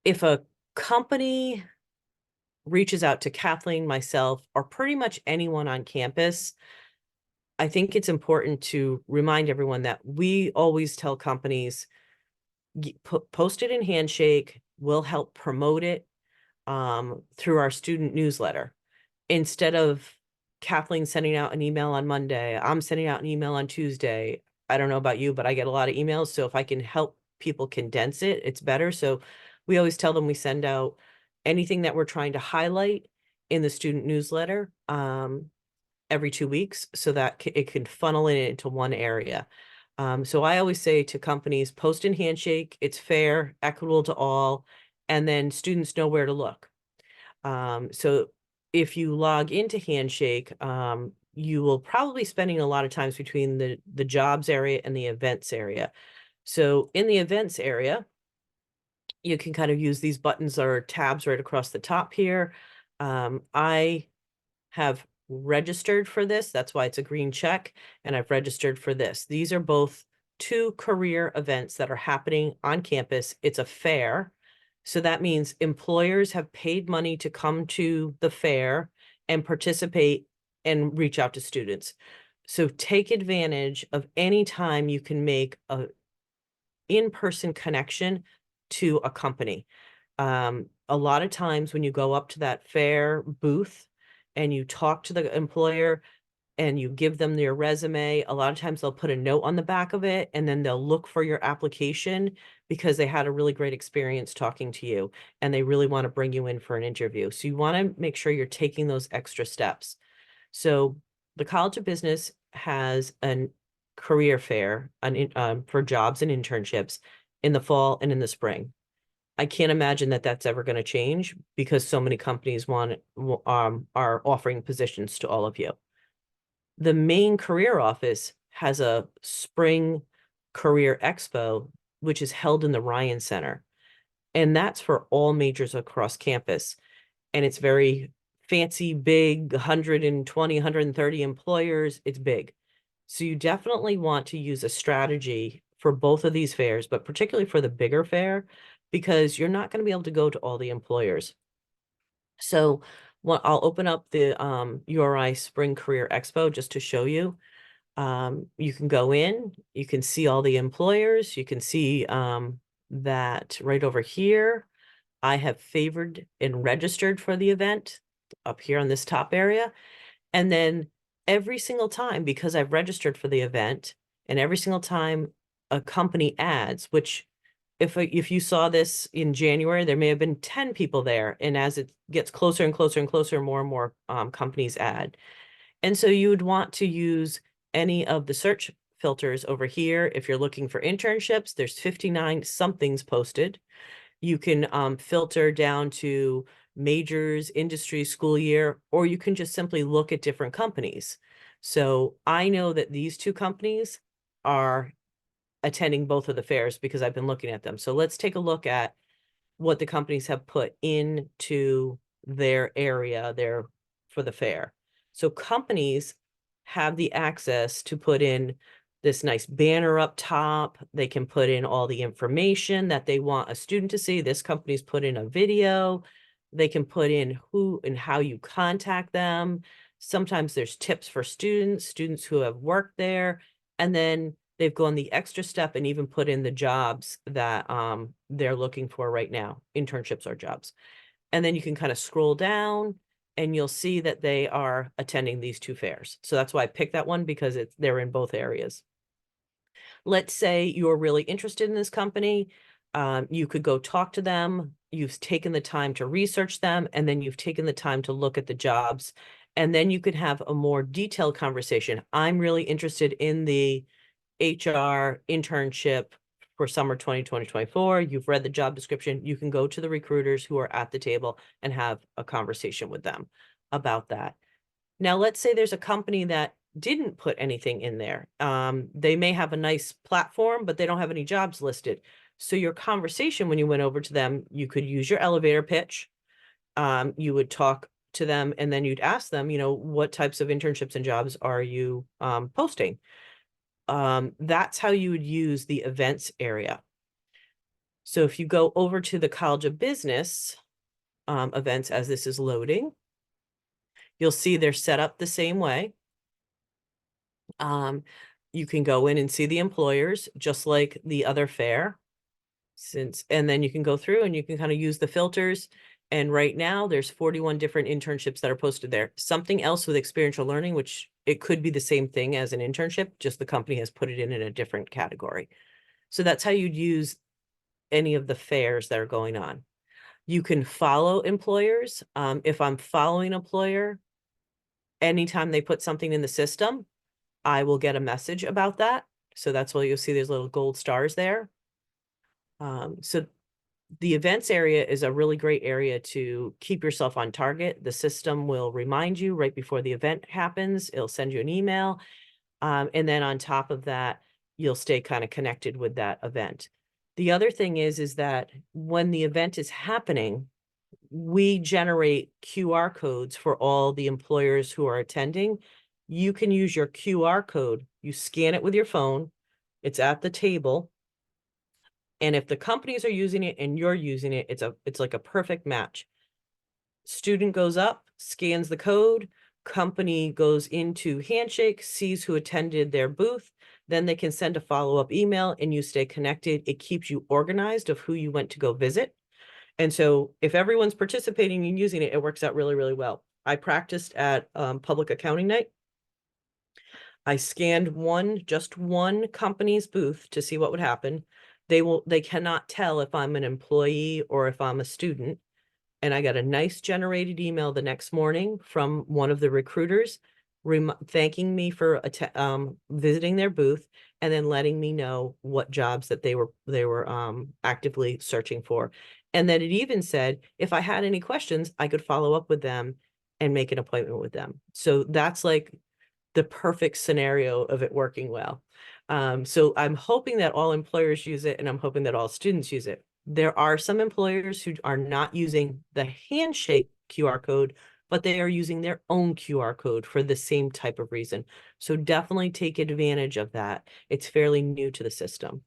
if a company reaches out to Kathleen, myself, or pretty much anyone on campus, I think it's important to remind everyone that we always tell companies, post it in Handshake, we'll help promote it through our student newsletter. Instead of Kathleen sending out an email on Monday, I'm sending out an email on Tuesday. I don't know about you, but I get a lot of emails. So if I can help people condense it, it's better. So we always tell them we send out anything that we're trying to highlight in the student newsletter every 2 weeks, so that it can funnel it into one area. So I always say to companies, post in Handshake, it's fair, equitable to all, and then students know where to look. So if you log into Handshake, you will probably spending a lot of times between the jobs area and the events area. So in the events area, you can kind of use these buttons or tabs right across the top here. I have registered for this. That's why it's a green check. And I've registered for this. These are both 2 career events that are happening on campus. It's a fair. So that means employers have paid money to come to the fair and participate and reach out to students. So take advantage of any time you can make a in-person connection to a company. A lot of times when you go up to that fair booth and you talk to the employer and you give them your resume, a lot of times they'll put a note on the back of it, and then they'll look for your application because they had a really great experience talking to you and they really want to bring you in for an interview. So you want to make sure you're taking those extra steps. So the College of Business has a career fair for jobs and internships in the fall and in the spring. I can't imagine that that's ever going to change because so many companies are offering positions to all of you. The main career office has a spring career expo, which is held in the Ryan Center. And that's for all majors across campus. And it's very fancy, big, 120, 130 employers. It's big. So you definitely want to use a strategy for both of these fairs, but particularly for the bigger fair, because you're not going to be able to go to all the employers. So I'll open up the URI Spring Career Expo just to show you. You can go in, you can see all the employers, you can see that right over here, I have favored and registered for the event up here on this top area. And then every single time, because I've registered for the event, and every single time a company adds, which if you saw this in January, there may have been 10 people there. And as it gets closer and closer and closer, more and more companies add. And so you would want to use any of the search filters over here. If you're looking for internships, there's 59 somethings posted. You can filter down to majors, industry, school year, or you can just simply look at different companies. So I know that these 2 companies are attending both of the fairs because I've been looking at them. So let's take a look at what the companies have put into their area for the fair. So companies have the access to put in this nice banner up top. They can put in all the information that they want a student to see. This company's put in a video. They can put in who and how you contact them. Sometimes there's tips for students who have worked there. And then they've gone the extra step and even put in the jobs that they're looking for right now, internships or jobs. And then you can kind of scroll down and you'll see that they are attending these two fairs. So that's why I picked that one, because they're in both areas. Let's say you're really interested in this company. You could go talk to them. You've taken the time to research them, and then you've taken the time to look at the jobs. And then you could have a more detailed conversation. I'm really interested in the HR internship for summer 2024. You've read the job description. You can go to the recruiters who are at the table and have a conversation with them about that. Now, let's say there's a company that didn't put anything in there. They may have a nice platform, but they don't have any jobs listed. So your conversation, when you went over to them, you could use your elevator pitch. You would talk to them, and then you'd ask them, what types of internships and jobs are you posting? That's how you would use the events area. So if you go over to the College of Business events, as this is loading, you'll see they're set up the same way. You can go in and see the employers just like the other fair. And then you can go through and you can kind of use the filters. And right now there's 41 different internships that are posted there. Something else with experiential learning, which it could be the same thing as an internship, just the company has put it in a different category. So that's how you'd use any of the fairs that are going on. You can follow employers. If I'm following an employer, anytime they put something in the system, I will get a message about that. So that's why you'll see there's little gold stars there. So the events area is a really great area to keep yourself on target. The system will remind you right before the event happens. It'll send you an email. And then on top of that, you'll stay kind of connected with that event. The other thing is that when the event is happening, we generate QR codes for all the employers who are attending. You can use your QR code. You scan it with your phone. It's at the table. And if the companies are using it and you're using it, it's like a perfect match. Student goes up, scans the code, company goes into Handshake, sees who attended their booth, then they can send a follow-up email and you stay connected. It keeps you organized of who you went to go visit. And so if everyone's participating and using it, it works out really, really well. I practiced at public accounting night. I scanned just one company's booth to see what would happen. They cannot tell if I'm an employee or if I'm a student. And I got a nice generated email the next morning from one of the recruiters thanking me for visiting their booth and then letting me know what jobs that they were actively searching for. And then it even said, if I had any questions, I could follow up with them and make an appointment with them. So that's like the perfect scenario of it working well. So I'm hoping that all employers use it, and I'm hoping that all students use it. There are some employers who are not using the Handshake QR code, but they are using their own QR code for the same type of reason. So definitely take advantage of that. It's fairly new to the system.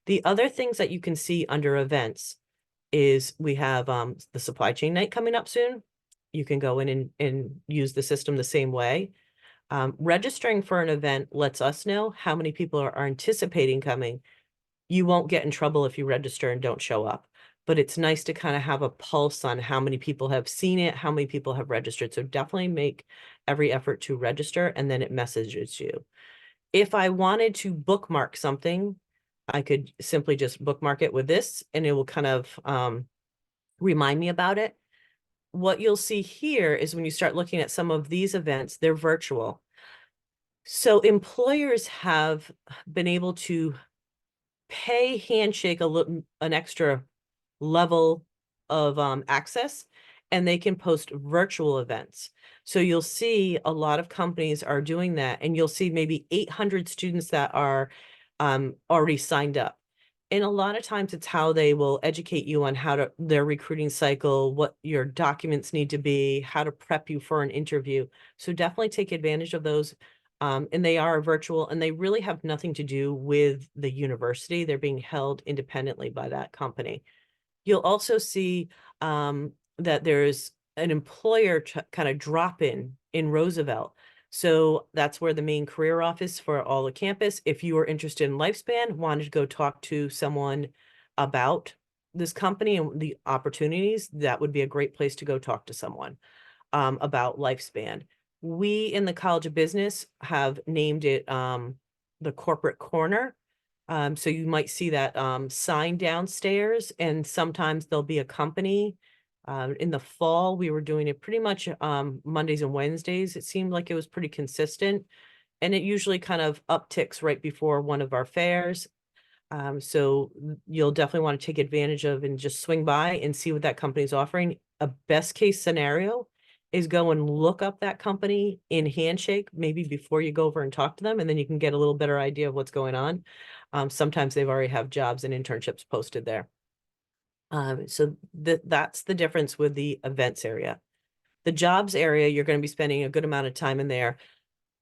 The other things that you can see under events is we have the supply chain night coming up soon. You can go in and use the system the same way. Registering for an event lets us know how many people are anticipating coming. You won't get in trouble if you register and don't show up, but it's nice to kind of have a pulse on how many people have seen it, how many people have registered. So definitely make every effort to register, and then it messages you. If I wanted to bookmark something, I could simply just bookmark it with this, and it will kind of remind me about it. What you'll see here is when you start looking at some of these events, they're virtual. So employers have been able to pay Handshake an extra level of access, and they can post virtual events. So you'll see a lot of companies are doing that, and you'll see maybe 800 students that are already signed up. And a lot of times it's how they will educate you on how to their recruiting cycle, what your documents need to be, how to prep you for an interview. So definitely take advantage of those. And they are virtual and they really have nothing to do with the university. They're being held independently by that company. You'll also see that there's an employer kind of drop in Roosevelt. So that's where the main career office for all the campus. If you are interested in Lifespan, wanted to go talk to someone about this company and the opportunities, that would be a great place to go talk to someone about Lifespan. We in the College of Business have named it the Corporate Corner. So you might see that sign downstairs, and sometimes there'll be a company. In the fall, we were doing it pretty much Mondays and Wednesdays. It seemed like it was pretty consistent, and it usually kind of upticks right before one of our fairs. So you'll definitely want to take advantage of and just swing by and see what that company's offering. A best case scenario is go and look up that company in Handshake, maybe before you go over and talk to them, and then you can get a little better idea of what's going on. Sometimes they've already have jobs and internships posted there. So that's the difference with the events area. The jobs area, you're going to be spending a good amount of time in there.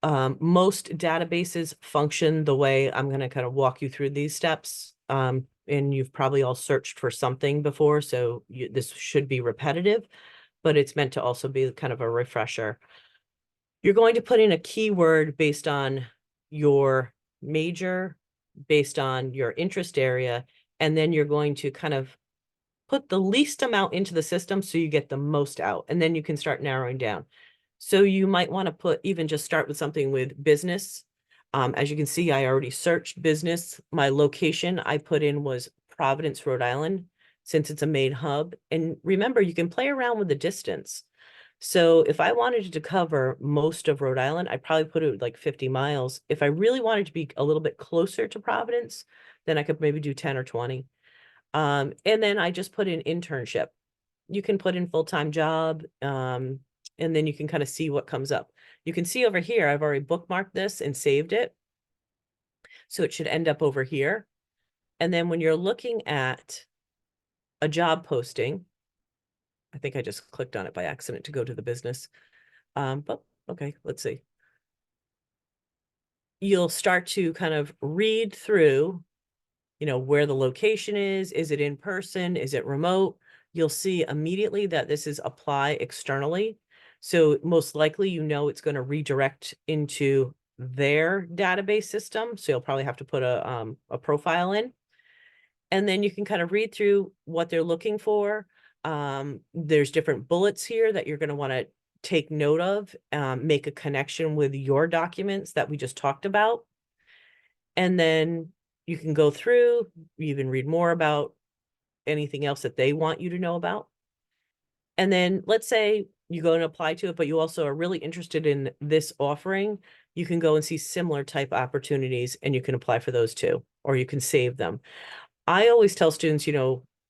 Most databases function the way I'm going to kind of walk you through these steps. And you've probably all searched for something before, so this should be repetitive, but it's meant to also be kind of a refresher. You're going to put in a keyword based on your major, based on your interest area, and then you're going to kind of put the least amount into the system so you get the most out, and then you can start narrowing down. So you might want to even just start with something with business. As you can see, I already searched business. My location I put in was Providence, Rhode Island, since it's a main hub. And remember, you can play around with the distance. So if I wanted to cover most of Rhode Island, I'd probably put it like 50 miles. If I really wanted to be a little bit closer to Providence, then I could maybe do 10 or 20. And then I just put in internship. You can put in full-time job, and then you can kind of see what comes up. You can see over here, I've already bookmarked this and saved it. So it should end up over here. And then when you're looking at a job posting, I think I just clicked on it by accident to go to the business. But okay, let's see. You'll start to kind of read through, where the location is it in person? Is it remote? You'll see immediately that this is apply externally. So most likely, it's going to redirect into their database system. So you'll probably have to put a profile in. And then you can kind of read through what they're looking for. There's different bullets here that you're going to want to take note of, make a connection with your documents that we just talked about. And then you can go through, even read more about anything else that they want you to know about. And then let's say you go and apply to it, but you also are really interested in this offering. You can go and see similar type opportunities and you can apply for those too, or you can save them. I always tell students,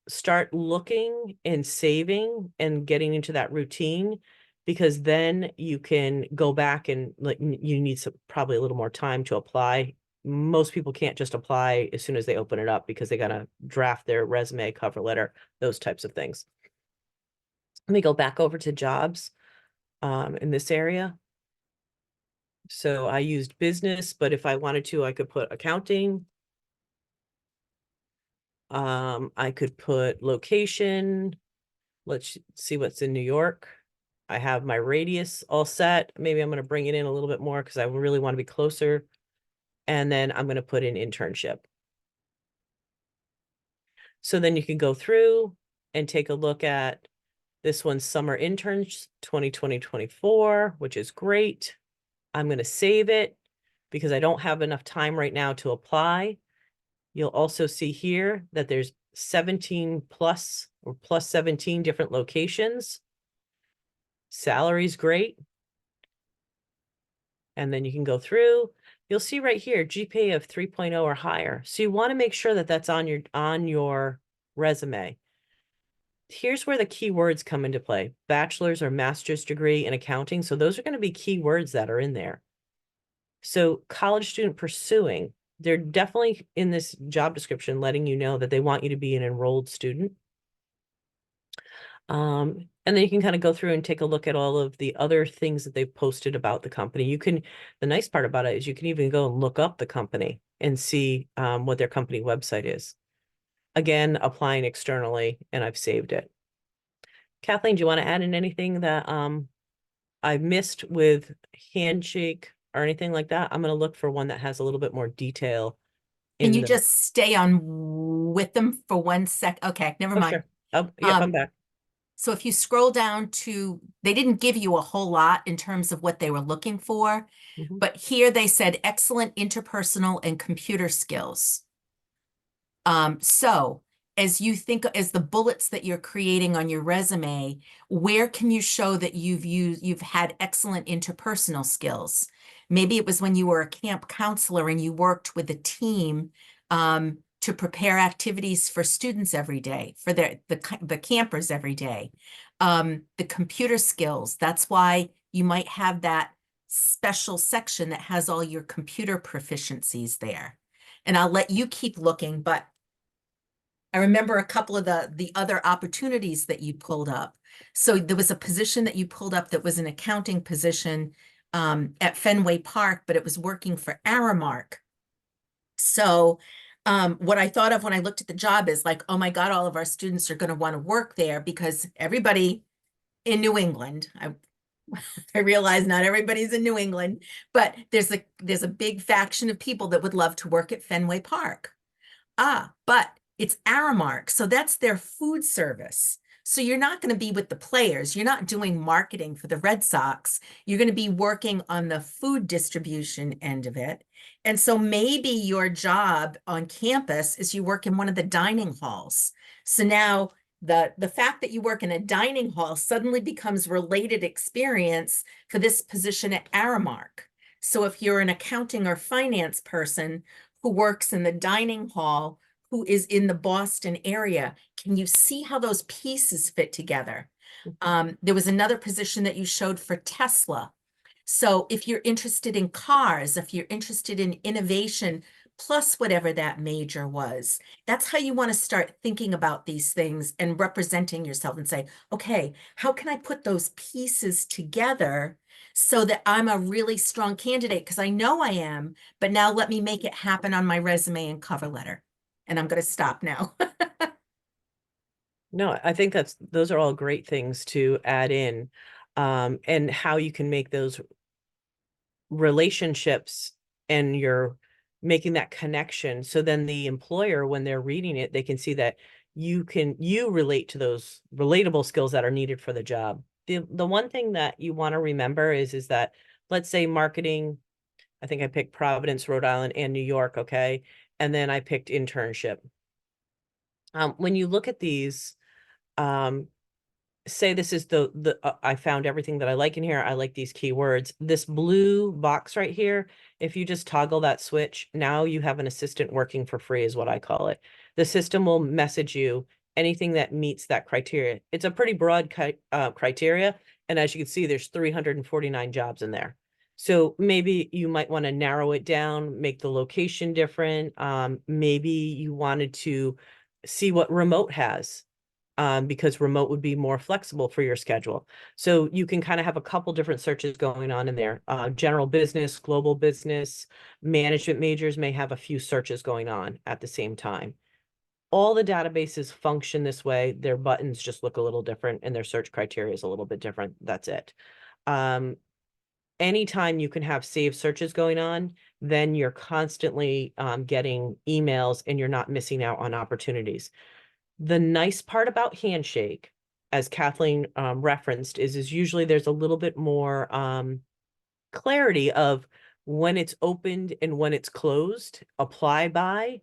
start looking and saving and getting into that routine, because then you can go back and you need probably a little more time to apply. Most people can't just apply as soon as they open it up because they got to draft their resume, cover letter, those types of things. Let me go back over to jobs in this area. So I used business, but if I wanted to, I could put accounting. I could put location. Let's see what's in New York. I have my radius all set. Maybe I'm going to bring it in a little bit more because I really want to be closer. And then I'm going to put in internship. So then you can go through and take a look at this one's summer interns 2020-24, which is great. I'm going to save it because I don't have enough time right now to apply. You'll also see here that there's 17 plus or plus 17 different locations. Salary's great. And then you can go through. You'll see right here, GPA of 3.0 or higher. So you want to make sure that that's on your resume. Here's where the keywords come into play. Bachelor's or master's degree in accounting. So those are going to be keywords that are in there. So college student pursuing, they're definitely in this job description letting you know that they want you to be an enrolled student. And then you can kind of go through and take a look at all of the other things that they've posted about the company. You can, the nice part about it is you can even go and look up the company and see what their company website is. Again, applying externally, and I've saved it. Kathleen, do you want to add in anything that I missed with Handshake or anything like that? I'm going to look for one that has a little bit more detail Can in you the. just stay on with them for 1 sec? Okay, never Oh, mind. sure. Oh, yep, I'm back. So if you scroll down to, they didn't give you a whole lot in terms of what they were looking for, Mhm. but here they said excellent interpersonal and computer skills. So as you think, as the bullets that you're creating on your resume, where can you show that you've had excellent interpersonal skills? Maybe it was when you were a camp counselor and you worked with a team to prepare activities for students every day, for the campers every day. The computer skills, that's why you might have that special section that has all your computer proficiencies there. And I'll let you keep looking, but I remember a couple of the other opportunities that you pulled up. So there was a position that you pulled up that was an accounting position at Fenway Park, but it was working for Aramark. So what I thought of when I looked at the job is like, oh my God, all of our students are going to want to work there because everybody in New England, I realize not everybody's in New England, but there's a big faction of people that would love to work at Fenway Park. But it's Aramark, so that's their food service. So you're not going to be with the players. You're not doing marketing for the Red Sox. You're going to be working on the food distribution end of it. And so maybe your job on campus is you work in one of the dining halls. So now the fact that you work in a dining hall suddenly becomes related experience for this position at Aramark. So if you're an accounting or finance person who works in the dining hall, who is in the Boston area, can you see how those pieces fit together? There was another position that you showed for Tesla. So if you're interested in cars, if you're interested in innovation, plus whatever that major was, that's how you want to start thinking about these things and representing yourself and say, okay, how can I put those pieces together so that I'm a really strong candidate? Because I know I am, but now let me make it happen on my resume and cover letter. And I'm going to stop now. No, I think those are all great things to add in, and how you can make those relationships and you're making that connection. So then the employer, when they're reading it, they can see that you relate to those relatable skills that are needed for the job. The one thing that you want to remember is that, let's say marketing, I think I picked Providence, Rhode Island, and New York, okay? And then I picked internship. When you look at these, say this is I found everything that I like in here. I like these keywords. This blue box right here, if you just toggle that switch, now you have an assistant working for free is what I call it. The system will message you anything that meets that criteria. It's a pretty broad criteria. And as you can see, there's 349 jobs in there. So maybe you might want to narrow it down, make the location different. Maybe you wanted to see what remote has, because remote would be more flexible for your schedule. So you can kind of have a couple different searches going on in there. General business, global business, management majors may have a few searches going on at the same time. All the databases function this way. Their buttons just look a little different and their search criteria is a little bit different. That's it. Anytime you can have saved searches going on, then you're constantly getting emails and you're not missing out on opportunities. The nice part about Handshake, as Kathleen referenced, is usually there's a little bit more clarity of when it's opened and when it's closed, apply by,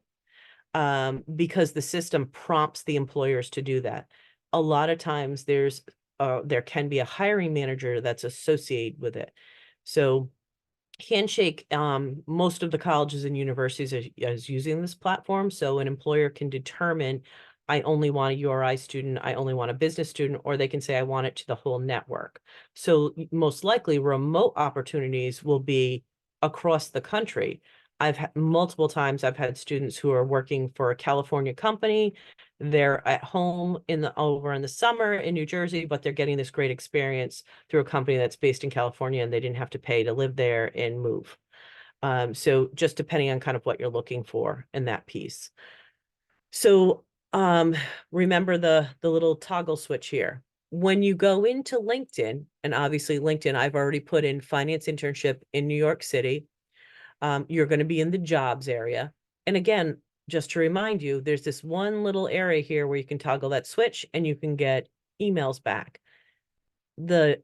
because the system prompts the employers to do that. A lot of times there can be a hiring manager that's associated with it. So Handshake, most of the colleges and universities is using this platform. So an employer can determine, I only want a URI student, I only want a business student, or they can say, I want it to the whole network. So most likely remote opportunities will be across the country. I've had multiple times I've had students who are working for a California company. They're at home over in the summer in New Jersey, but they're getting this great experience through a company that's based in California, and they didn't have to pay to live there and move. So just depending on kind of what you're looking for in that piece. So remember the little toggle switch here. When you go into LinkedIn, and obviously LinkedIn, I've already put in finance internship in New York City. You're going to be in the jobs area. And again, just to remind you, there's this one little area here where you can toggle that switch and you can get emails back. The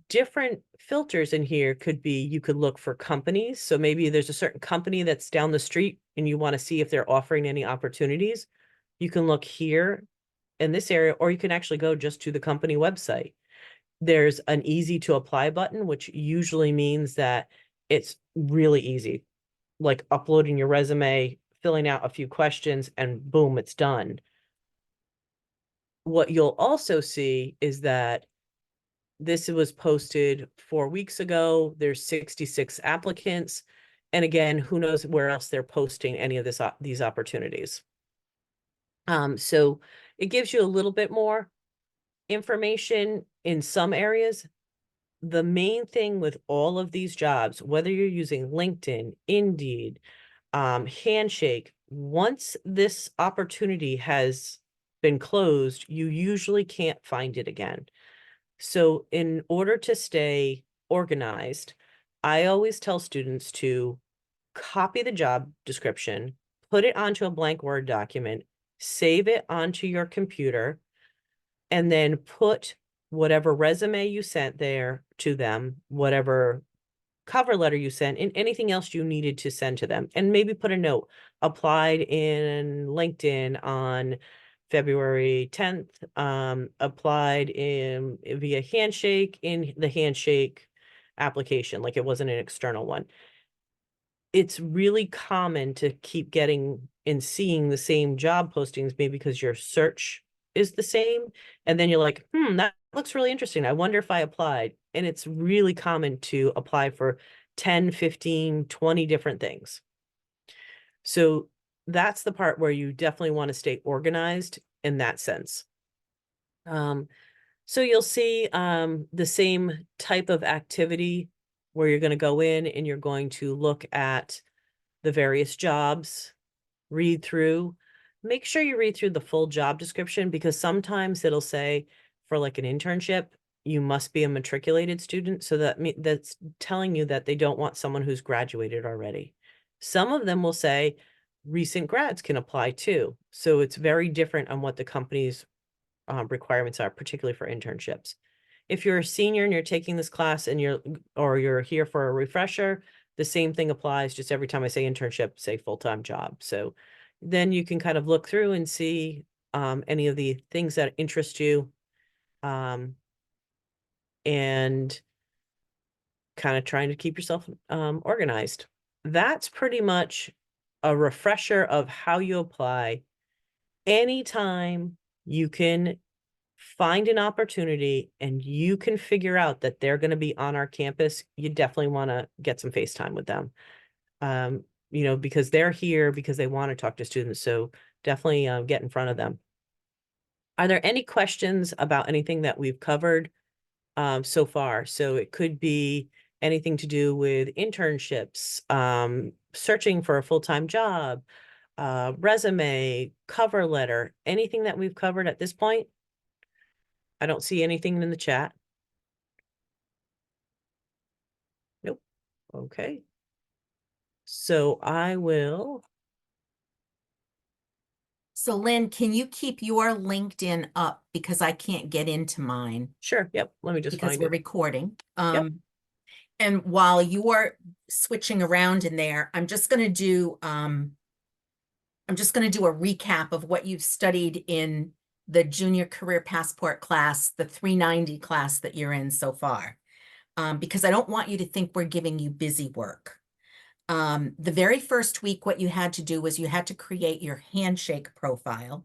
different filters in here could be, you could look for companies. So maybe there's a certain company that's down the street and you want to see if they're offering any opportunities. You can look here in this area, or you can actually go just to the company website. There's an easy to apply button, which usually means that it's really easy, like uploading your resume, filling out a few questions, and boom, it's done. What you'll also see is that this was posted 4 weeks ago. There's 66 applicants. And again, who knows where else they're posting any of these opportunities. So it gives you a little bit more information in some areas. The main thing with all of these jobs, whether you're using LinkedIn, Indeed, Handshake, once this opportunity has been closed, you usually can't find it again. So in order to stay organized, I always tell students to copy the job description, put it onto a blank Word document, save it onto your computer, and then put whatever resume you sent there to them, whatever cover letter you sent, and anything else you needed to send to them. And maybe put a note, applied in LinkedIn on February 10th, applied in via Handshake in the Handshake application, like it wasn't an external one. It's really common to keep getting and seeing the same job postings, maybe because your search is the same. And then you're like, that looks really interesting. I wonder if I applied. And it's really common to apply for 10, 15, 20 different things. So that's the part where you definitely want to stay organized in that sense. So you'll see the same type of activity where you're going to go in and you're going to look at the various jobs, read through. Make sure you read through the full job description, because sometimes it'll say for like an internship, you must be a matriculated student. So that's telling you that they don't want someone who's graduated already. Some of them will say recent grads can apply too. So it's very different on what the company's requirements are, particularly for internships. If you're a senior and you're taking this class and you're here for a refresher, the same thing applies. Just every time I say internship, say full-time job. So then you can kind of look through and see any of the things that interest you, and kind of trying to keep yourself organized. That's pretty much a refresher of how you apply. Anytime you can find an opportunity and you can figure out that they're going to be on our campus, you definitely want to get some FaceTime with them. Because they're here because they want to talk to students. So definitely get in front of them. Are there any questions about anything that we've covered so far? So it could be anything to do with internships, searching for a full-time job, resume, cover letter, anything that we've covered at this point? I don't see anything in the chat. Nope. Okay. So I will. So Lynn, can you keep your LinkedIn up, because I can't get into mine Sure. Yep. Let me just because find we're it. recording. Yep. And while you are switching around in there, I'm just going to do a recap of what you've studied in the Junior Career Passport class, the 390 class that you're in so far, because I don't want you to think we're giving you busy work. The very first week, what you had to do was you had to create your Handshake profile.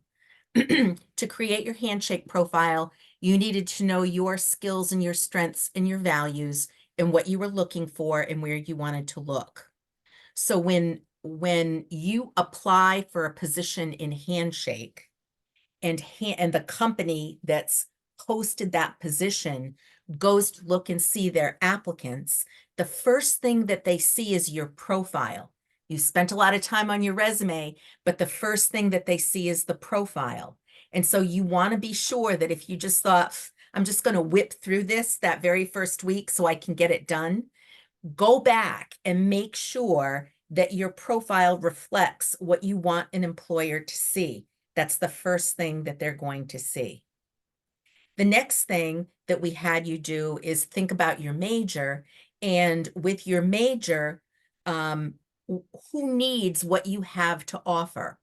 To create your Handshake profile, you needed to know your skills and your strengths and your values and what you were looking for and where you wanted to look. So when when you apply for a position in Handshake and the company that's posted that position goes to look and see their applicants, the first thing that they see is your profile. You spent a lot of time on your resume, but the first thing that they see is the profile. And so you want to be sure that if you just thought, I'm just going to whip through this that very first week so I can get it done, go back and make sure that your profile reflects what you want an employer to see. That's the first thing that they're going to see. The next thing that we had you do is think about your major, and with your major, who needs what you have to offer?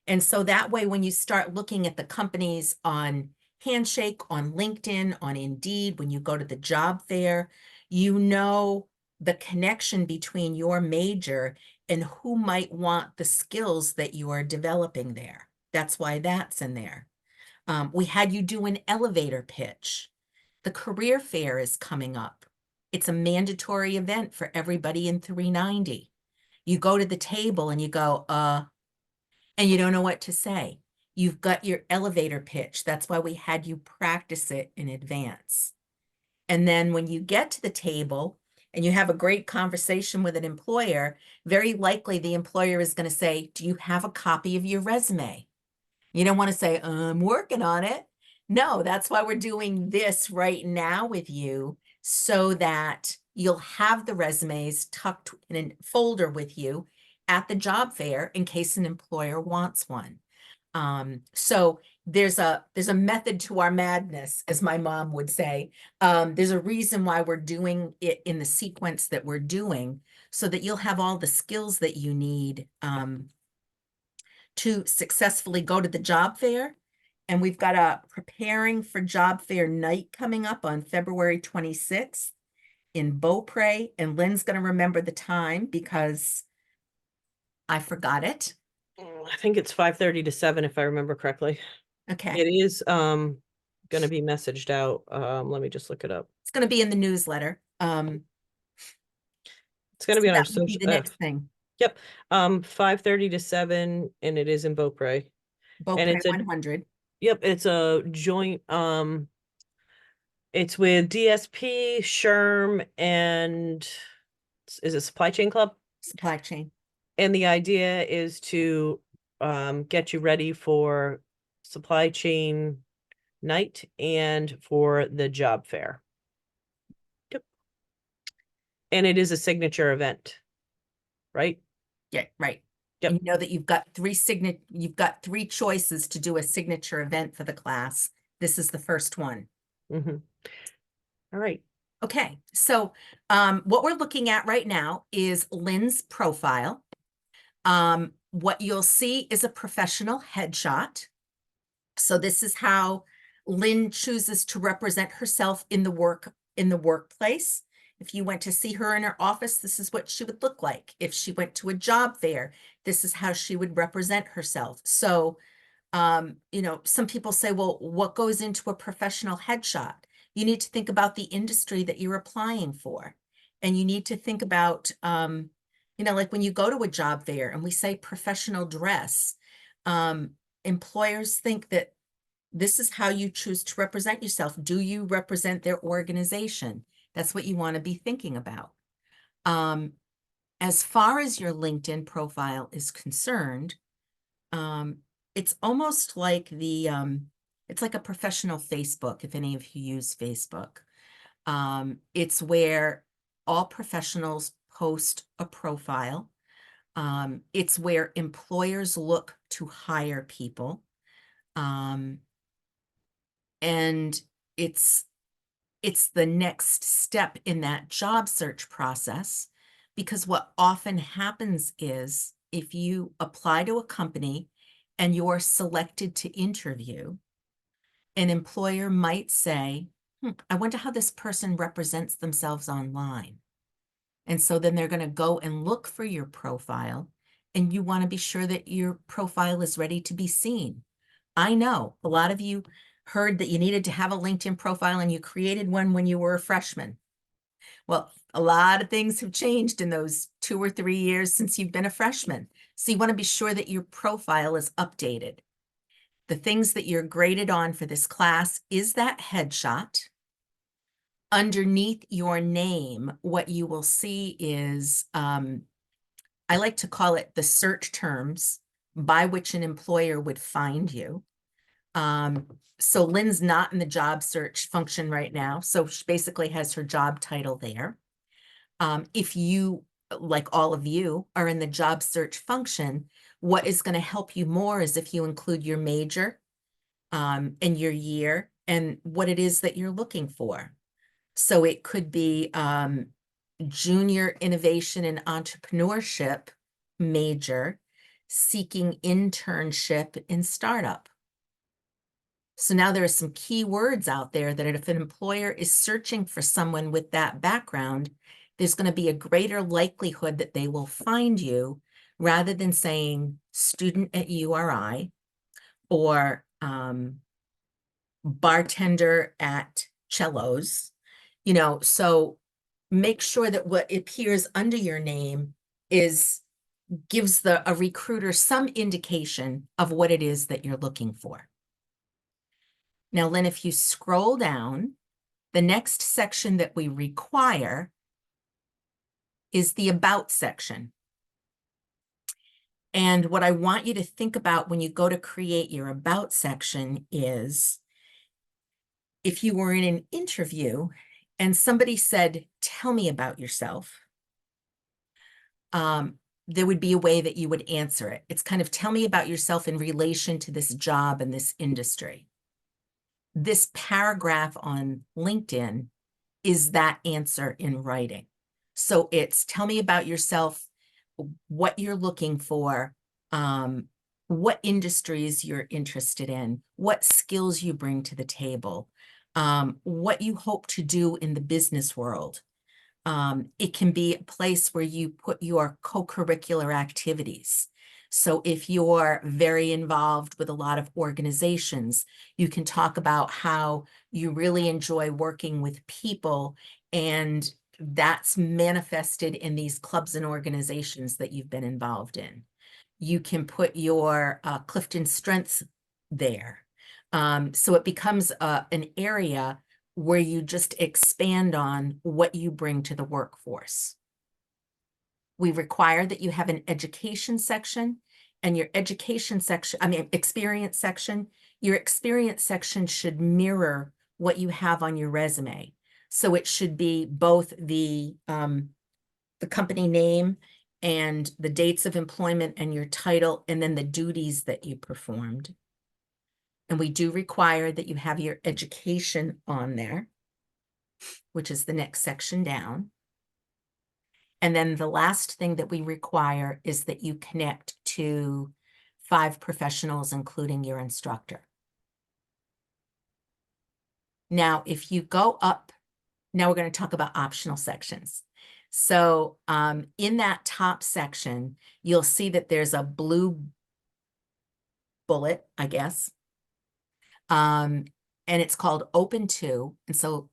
And so that way, when you start looking at the companies on Handshake, on LinkedIn, on Indeed, when you go to the job fair, you know the connection between your major and who might want the skills that you are developing there. That's why that's in there. We had you do an elevator pitch. The career fair is coming up. It's a mandatory event for everybody in 390. You go to the table and you go, and you don't know what to say. You've got your elevator pitch. That's why we had you practice it in advance. And then when you get to the table and you have a great conversation with an employer, very likely the employer is going to say, do you have a copy of your resume? You don't want to say, I'm working on it. No, that's why we're doing this right now with you, so that you'll have the resumes tucked in a folder with you at the job fair in case an employer wants one. So there's a method to our madness, as my mom would say. There's a reason why we're doing it in the sequence that we're doing, so that you'll have all the skills that you need to successfully go to the job fair. And we've got a preparing for job fair night coming up on February 26th in Beaupre. And Lynn's going to remember the time because I forgot it. I think it's 5:30 to 7, if I remember correctly. Okay. It is going to be messaged out. Let me just look it up. It's going to be in the newsletter. It's going to be on our That would be social. the next thing. Yep. 5:30 to 7, and it is in Beaupre. Beaupre it's a 100. Yep, it's a joint, it's with DSP, SHRM, and is it Supply Chain Club? Supply chain. And the idea is to get you ready for supply chain night and for the job fair. Yep. And it is a signature event, right? Yeah, right. Yep. And you know that you've got three choices to do a signature event for the class. This is the first one. Mm-hmm. All right. Okay, so what we're looking at right now is Lynn's profile. What you'll see is a professional headshot. So this is how Lynn chooses to represent herself in the workplace. If you went to see her in her office, this is what she would look like. If she went to a job fair, this is how she would represent herself. So, you know, some people say, well, what goes into a professional headshot? You need to think about the industry that you're applying for. And you need to think about, you know, like when you go to a job fair and we say professional dress, employers think that this is how you choose to represent yourself. Do you represent their organization? That's what you want to be thinking about. As far as your LinkedIn profile is concerned, it's almost like it's like a professional Facebook, if any of you use Facebook. It's where all professionals post a profile. It's where employers look to hire people. And it's the next step in that job search process, because what often happens is if you apply to a company and you're selected to interview, an employer might say, I wonder how this person represents themselves online. And so then they're going to go and look for your profile, and you want to be sure that your profile is ready to be seen. I know a lot of you heard that you needed to have a LinkedIn profile and you created one when you were a freshman. Well, a lot of things have changed in those 2 or 3 years since you've been a freshman. So you want to be sure that your profile is updated. The things that you're graded on for this class is that headshot. Underneath your name, what you will see is, I like to call it the search terms by which an employer would find you. So Lynn's not in the job search function right now, so she basically has her job title there. If you, like all of you, are in the job search function, what is going to help you more is if you include your major, and your year and what it is that you're looking for. So it could be junior innovation and entrepreneurship major, seeking internship in startup. So now there are some key words out there that if an employer is searching for someone with that background, there's going to be a greater likelihood that they will find you rather than saying student at URI or bartender at Cello's, so make sure that what appears under your name gives a recruiter some indication of what it is that you're looking for. Now, Lynn, if you scroll down, the next section that we require is the About section. And what I want you to think about when you go to create your About section is if you were in an interview and somebody said, tell me about yourself, there would be a way that you would answer it. It's kind of tell me about yourself in relation to this job and this industry. This paragraph on LinkedIn is that answer in writing. So it's tell me about yourself, what you're looking for, what industries you're interested in, what skills you bring to the table, what you hope to do in the business world. It can be a place where you put your co-curricular activities. So if you're very involved with a lot of organizations, you can talk about how you really enjoy working with people, and that's manifested in these clubs and organizations that you've been involved in. You can put your Clifton strengths there. So it becomes an area where you just expand on what you bring to the workforce. We require that you have an education section, and your education section, experience section, your experience section should mirror what you have on your resume. So it should be both the company name and the dates of employment and your title, and then the duties that you performed. And we do require that you have your education on there, which is the next section down. And then the last thing that we require is that you connect to 5 professionals, including your instructor. Now, if you go up, now we're going to talk about optional sections. So in that top section, you'll see that there's a blue bullet, I guess. And it's called Open To. And so,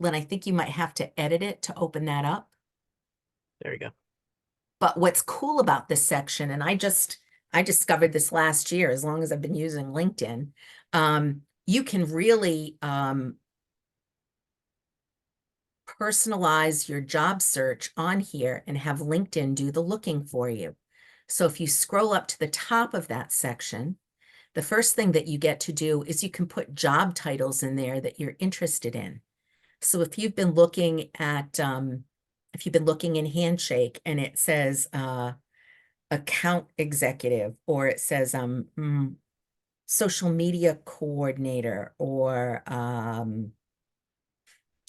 Lynn, I think you might have to edit it to open that up. There you go. But what's cool about this section, and I discovered this last year, as long as I've been using LinkedIn, you can really personalize your job search on here and have LinkedIn do the looking for you. So if you scroll up to the top of that section, the first thing that you get to do is you can put job titles in there that you're interested in. So if you've been looking at, in Handshake and it says account executive, or it says social media coordinator, or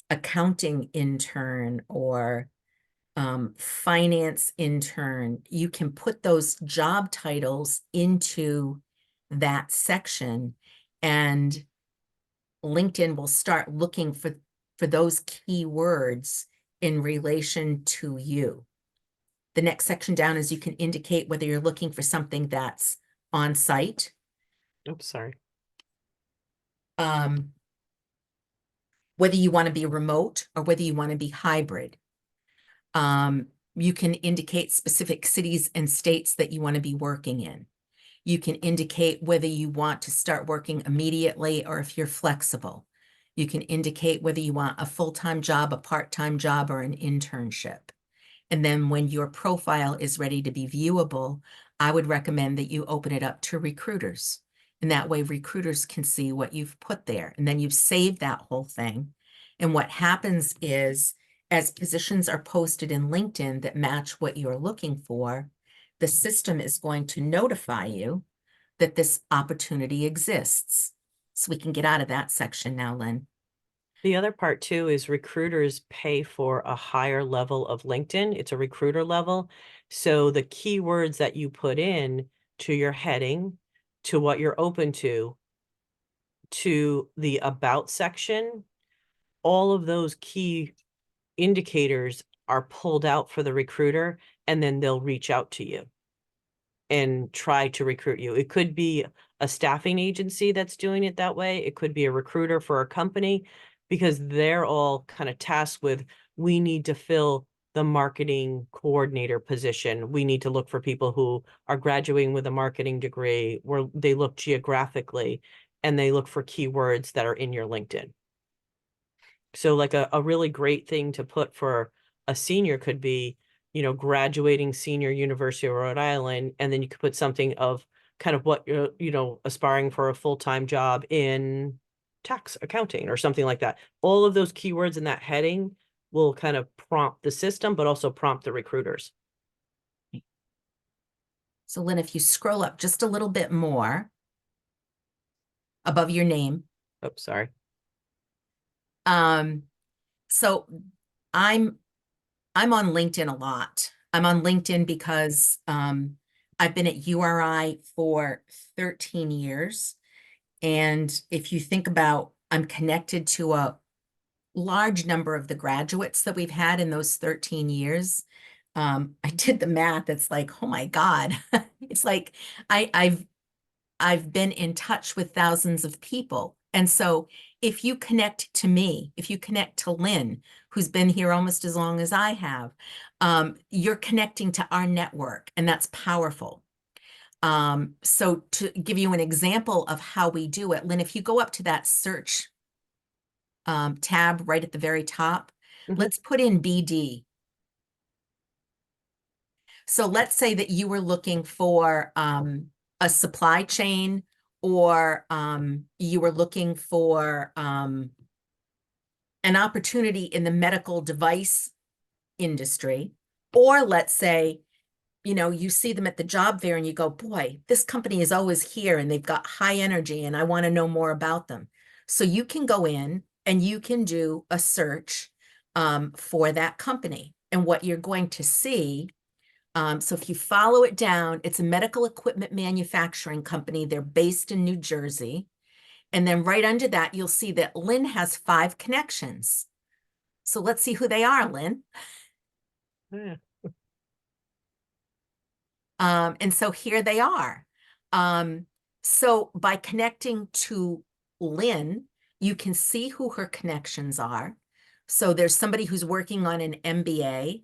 accounting intern, or finance intern, you can put those job titles into that section, and LinkedIn will start looking for those keywords in relation to you. The next section down is you can indicate whether you're looking for something that's on site. Oops, sorry. whether you want to be remote or whether you want to be hybrid. You can indicate specific cities and states that you want to be working in. You can indicate whether you want to start working immediately or if you're flexible. You can indicate whether you want a full-time job, a part-time job, or an internship. And then when your profile is ready to be viewable, I would recommend that you open it up to recruiters. And that way recruiters can see what you've put there. And then you've saved that whole thing. And what happens is, as positions are posted in LinkedIn that match what you're looking for, the system is going to notify you that this opportunity exists. So we can get out of that section now, Lynn. The other part too is recruiters pay for a higher level of LinkedIn. It's a recruiter level. So the keywords that you put in to your heading, to what you're open to the about section, all of those key indicators are pulled out for the recruiter, and then they'll reach out to you and try to recruit you. It could be a staffing agency that's doing it that way. It could be a recruiter for a company, because they're all kind of tasked with, we need to fill the marketing coordinator position. We need to look for people who are graduating with a marketing degree, where they look geographically and they look for keywords that are in your LinkedIn. So like a really great thing to put for a senior could be, graduating senior University of Rhode Island, and then you could put something of kind of what you're, aspiring for a full-time job in tax accounting or something like that. All of those keywords in that heading will kind of prompt the system, but also prompt the recruiters. So Lynn, if you scroll up just a little bit more above your name. Oh, sorry. So I'm on LinkedIn a lot. I'm on LinkedIn because I've been at URI for 13 years. And if you think about, I'm connected to a large number of the graduates that we've had in those 13 years. I did the math. It's like, oh my God. It's like I've been in touch with thousands of people. And so if you connect to me, if you connect to Lynn, who's been here almost as long as I have, you're connecting to our network, and that's powerful. So to give you an example of how we do it, Lynn, if you go up to that search tab right at the very top, let's put in BD. So let's say that you were looking for a supply chain, or you were looking for an opportunity in the medical device industry, or let's say, you see them at the job fair and you go, boy, this company is always here and they've got high energy and I want to know more about them. So you can go in and you can do a search for that company. And what you're going to see, so if you follow it down, it's a medical equipment manufacturing company. They're based in New Jersey. And then right under that, you'll see that Lynn has 5 connections. So let's see who they are, Lynn. Yeah. And so here they are. So by connecting to Lynn, you can see who her connections are. So there's somebody who's working on an MBA.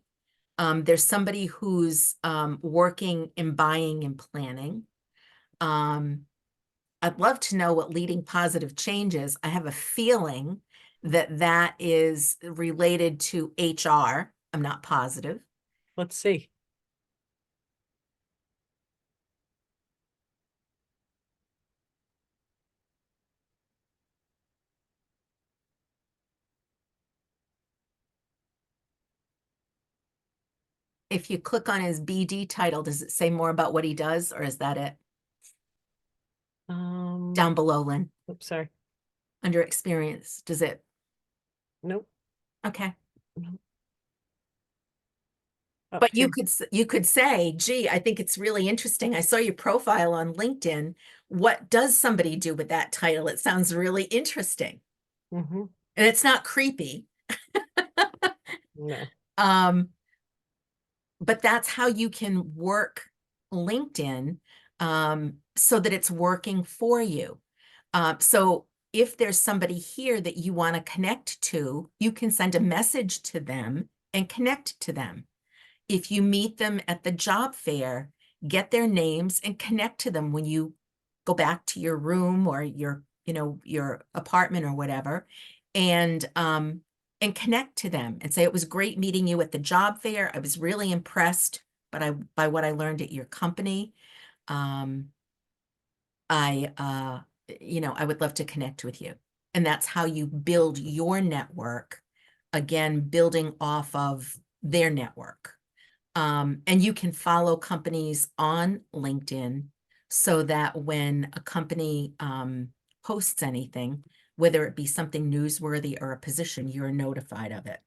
There's somebody who's working in buying and planning. I'd love to know what leading positive change is. I have a feeling that that is related to HR. I'm not positive. Let's see. If you click on his BD title, does it say more about what he does, or is that it? Down below, Lynn, Oops, sorry. under experience, does it? Nope. Okay. Nope. But you Okay. could say, gee, I think it's really interesting. I saw your profile on LinkedIn. What does somebody do with that title? It sounds really interesting. Mm-hmm. And it's not creepy. No. But that's how you can work LinkedIn so that it's working for you. So if there's somebody here that you want to connect to, you can send a message to them and connect to them. If you meet them at the job fair, get their names and connect to them when you go back to your room or your, your apartment or whatever, and connect to them and say, it was great meeting you at the job fair. I was really impressed by what I learned at your company. I would love to connect with you. And that's how you build your network, again, building off of their network. And you can follow companies on LinkedIn so that when a company posts anything, whether it be something newsworthy or a position, you're notified of it.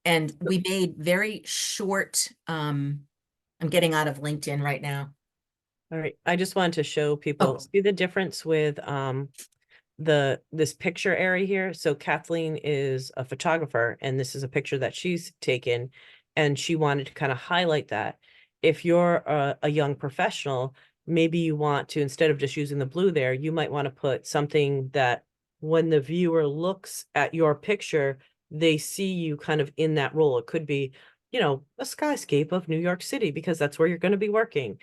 And we made very short, I'm getting out of LinkedIn right now. All right, I just wanted to show people, Oh. see the difference with this picture area here. So Kathleen is a photographer, and this is a picture that she's taken, and she wanted to kind of highlight that. If you're a young professional, maybe you want to, instead of just using the blue there, you might want to put something that when the viewer looks at your picture, they see you kind of in that role. It could be, a skyscape of New York City, because that's where you're going to be working.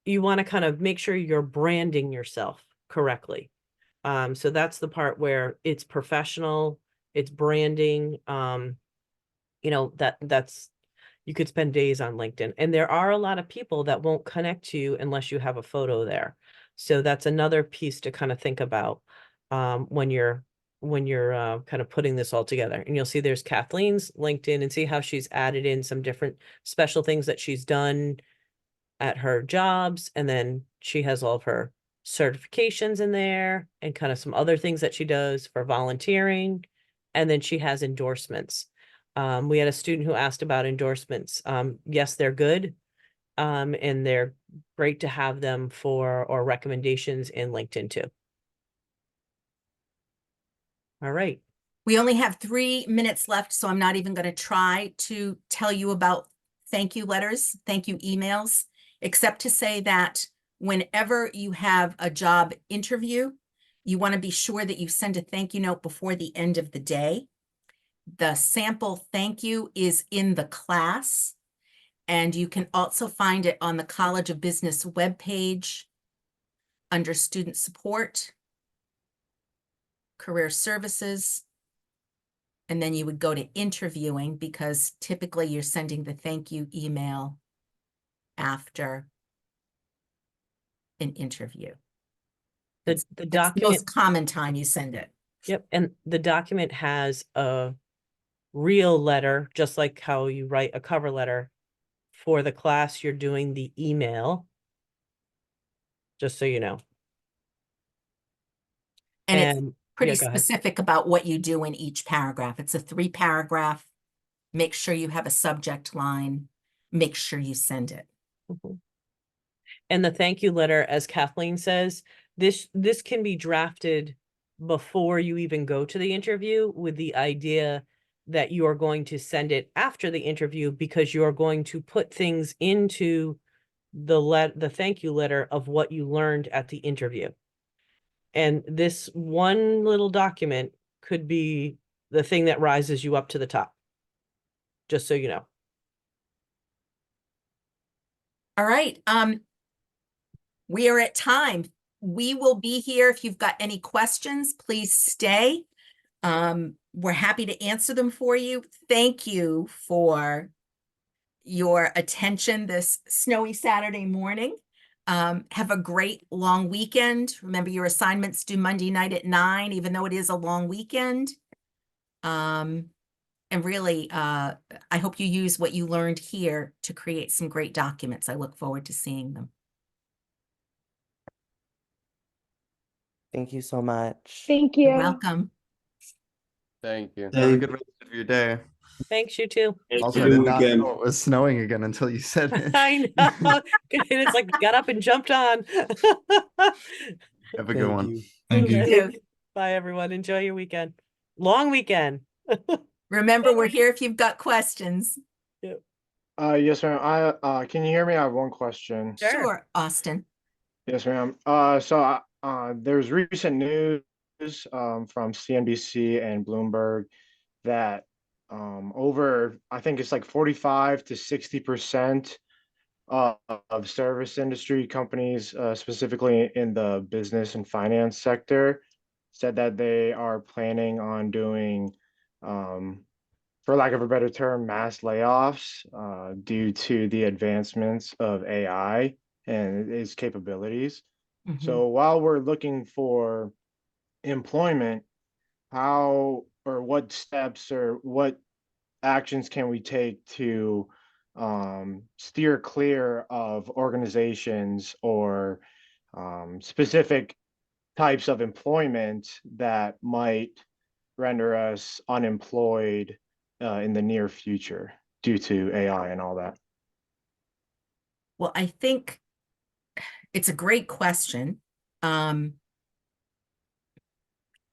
You want to kind of make sure you're branding yourself correctly. So that's the part where it's professional, it's branding. That's, you could spend days on LinkedIn, and there are a lot of people that won't connect to you unless you have a photo there. So that's another piece to kind of think about when you're kind of putting this all together. And you'll see there's Kathleen's LinkedIn, and see how she's added in some different special things that she's done at her jobs. And then she has all of her certifications in there and kind of some other things that she does for volunteering. And then she has endorsements. We had a student who asked about endorsements. Yes, they're good. And they're great to have them or recommendations in LinkedIn too. All right. We only have 3 minutes left, so I'm not even going to try to tell you about thank you letters, thank you emails, except to say that whenever you have a job interview, you want to be sure that you send a thank you note before the end of the day. The sample thank you is in the class, and you can also find it on the College of Business webpage under student support, career services, and then you would go to interviewing, because typically you're sending the thank you email after an interview. The It's the document, most common time you send it. yep, and the document has a real letter, just like how you write a cover letter. For the class, you're doing the email, just so you know. And it's And pretty yeah, go ahead. specific about what you do in each paragraph. It's a 3-paragraph. Make sure you have a subject line. Make sure you send it. Mhm. And the thank you letter, as Kathleen says, this can be drafted before you even go to the interview, with the idea that you are going to send it after the interview, because you're going to put things into the thank you letter of what you learned at the interview. And this one little document could be the thing that rises you up to the top, just so you know. All right. We are at time. We will be here. If you've got any questions, please stay. We're happy to answer them for you. Thank you for your attention this snowy Saturday morning. Have a great long weekend. Remember, your assignments due Monday night at 9, even though it is a long weekend. And really, I hope you use what you learned here to create some great documents. I look forward to seeing them. Thank you so much. Thank You're you. welcome. Thank you. Have Hey. a good rest of your day. Thanks, you too. Also, I Good did not weekend. know it was snowing again until you said it. I know. It's like got up and jumped on. Have a good Thank one. you. Thank you. You. Bye, everyone. Enjoy your weekend. Long weekend. Remember, we're here if you've got questions. Yes, ma'am. Can you hear me? I have one question. Sure. Sure, Austin. Yes, ma'am. So There's recent news from CNBC and Bloomberg that over, I think it's like 45 to 60% of service industry companies, specifically in the business and finance sector, said that they are planning on doing, um, for lack of a better term, mass layoffs due to the advancements of AI and its capabilities. Mhm. So while we're looking for employment, how or what steps or what actions can we take to steer clear of organizations or specific types of employment that might render us unemployed in the near future due to AI and all that? Well, I think it's a great question. Um,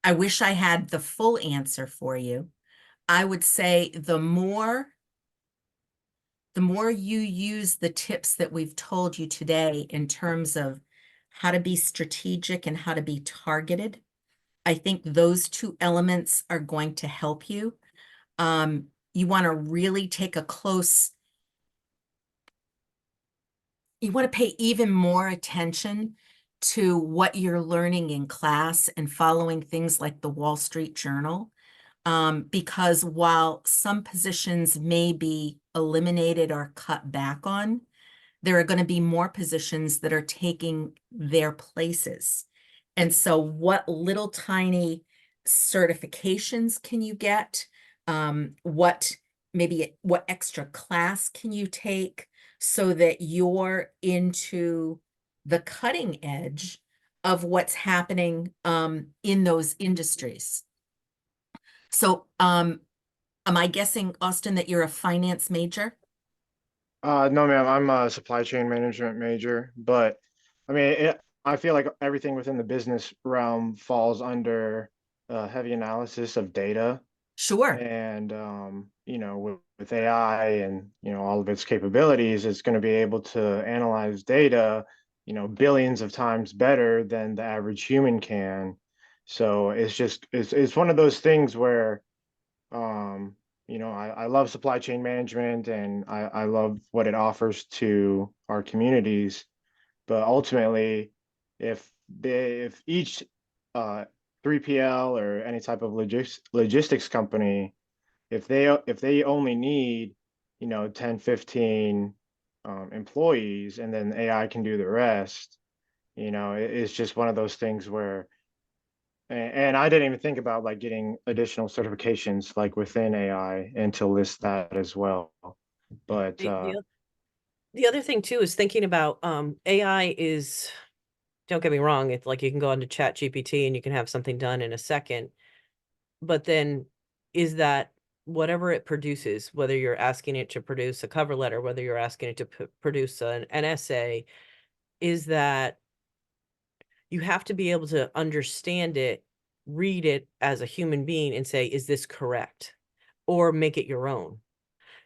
I wish I had the full answer for you. I would say the more you use the tips that we've told you today in terms of how to be strategic and how to be targeted, I think those two elements are going to help you. You want to really take a close, you want to pay even more attention to what you're learning in class and following things like the Wall Street Journal. Because while some positions may be eliminated or cut back on, there are going to be more positions that are taking their places. And so what little tiny certifications can you get? What extra class can you take so that you're into the cutting edge of what's happening in those industries? So, am I guessing, Austin, that you're a finance major? No, ma'am, I'm a supply chain management major, but I mean, I feel like everything within the business realm falls under heavy analysis of data. Sure. And with AI and all of its capabilities, it's going to be able to analyze data, billions of times better than the average human can. So it's one of those things where I love supply chain management and I love what it offers to our communities. But ultimately, if each uh 3PL or any type of logistics company, if they only need 10, 15 employees, and then AI can do the rest, it's just one of those things where, and I didn't even think about like getting additional certifications like within AI and to list that as well. But The other thing too is thinking about AI is, don't get me wrong, it's like you can go onto Chat GPT and you can have something done in a second. But then is that whatever it produces, whether you're asking it to produce a cover letter, whether you're asking it to produce an essay, is that you have to be able to understand it, read it as a human being and say, is this correct? Or make it your own.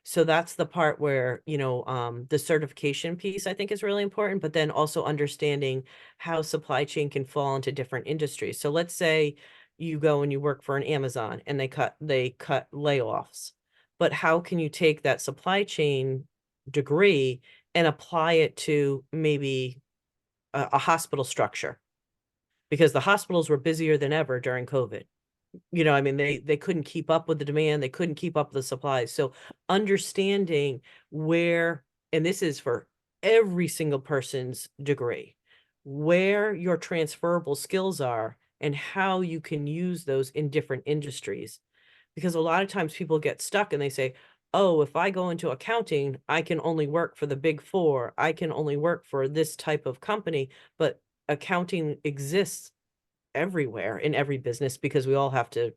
So that's the part where, the certification piece I think is really important, but then also understanding how supply chain can fall into different industries. So let's say you go and you work for an Amazon and they cut layoffs. But how can you take that supply chain degree and apply it to maybe a hospital structure? Because the hospitals were busier than ever during COVID. I mean, they couldn't keep up with the demand, they couldn't keep up with the supplies. So understanding where, and this is for every single person's degree, where your transferable skills are and how you can use those in different industries. Because a lot of times people get stuck and they say, oh, if I go into accounting, I can only work for the big four. I can only work for this type of company. But accounting exists everywhere in every business because we all have to,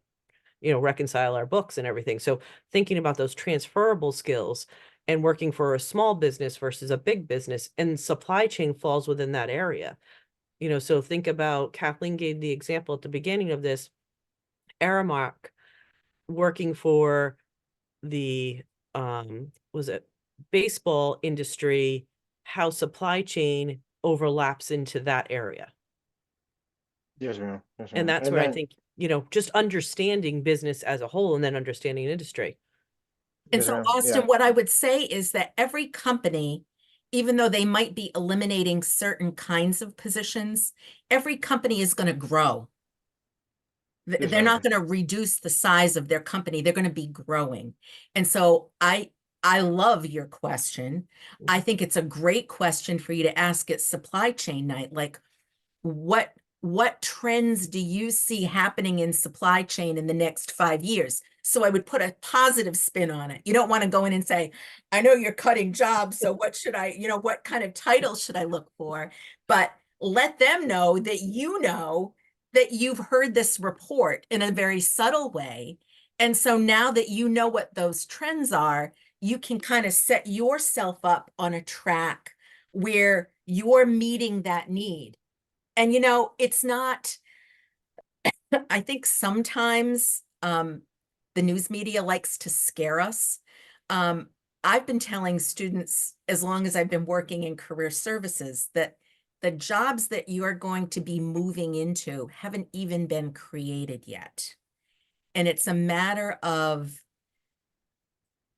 reconcile our books and everything. So thinking about those transferable skills and working for a small business versus a big business, and supply chain falls within that area. So think about, Kathleen gave the example at the beginning of this, Aramark working for the was it baseball industry, how supply chain overlaps into that area. Yes, ma'am. Yes, And ma'am. that's where I then- think, just understanding business as a whole and then understanding industry. And Yes, so, ma'am. Austin, Yeah. what I would say is that every company, even though they might be eliminating certain kinds of positions, every company is going to grow. Yes, They're ma'am. not going to reduce the size of their company. They're going to be growing. And so I love your question. I think it's a great question for you to ask at supply chain night. Like, what trends do you see happening in supply chain in the next 5 years? So I would put a positive spin on it. You don't want to go in and say, I know you're cutting jobs, so what should I, what kind of title should I look for? But let them know that you've heard this report in a very subtle way. And so now that you know what those trends are, you can kind of set yourself up on a track where you're meeting that need. And it's not, I think sometimes the news media likes to scare us. Um, I've been telling students, as long as I've been working in career services, that the jobs that you are going to be moving into haven't even been created yet. And it's a matter of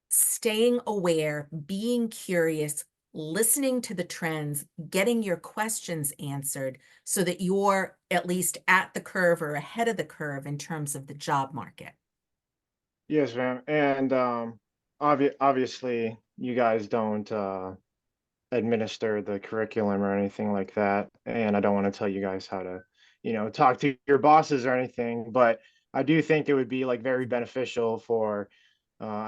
staying aware, being curious, listening to the trends, getting your questions answered so that you're at least at the curve or ahead of the curve in terms of the job market. Yes, ma'am. And obviously, you guys don't administer the curriculum or anything like that. And I don't want to tell you guys how to, talk to your bosses or anything. But I do think it would be like very beneficial for, all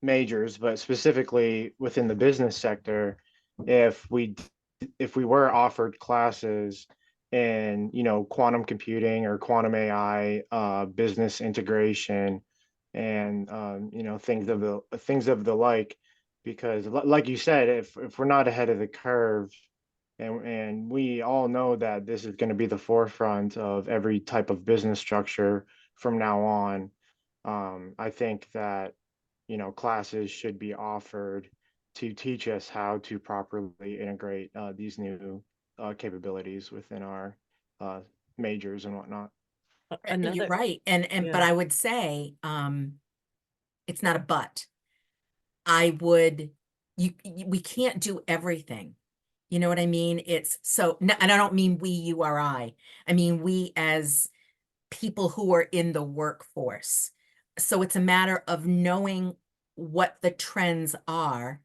majors, but specifically within the business sector, if we were offered classes in quantum computing or quantum AI, business integration, and things of the like, because like you said, if we're not ahead of the curve, and we all know that this is going to be the forefront of every type of business structure from now on, I think that classes should be offered to teach us how to properly integrate these new capabilities within our majors and whatnot. And you're Another, right. And but yeah. I would say it's not a but. I would we can't do everything. You know what I mean? It's so, and I don't mean we URI. I mean we as people who are in the workforce. So it's a matter of knowing what the trends are,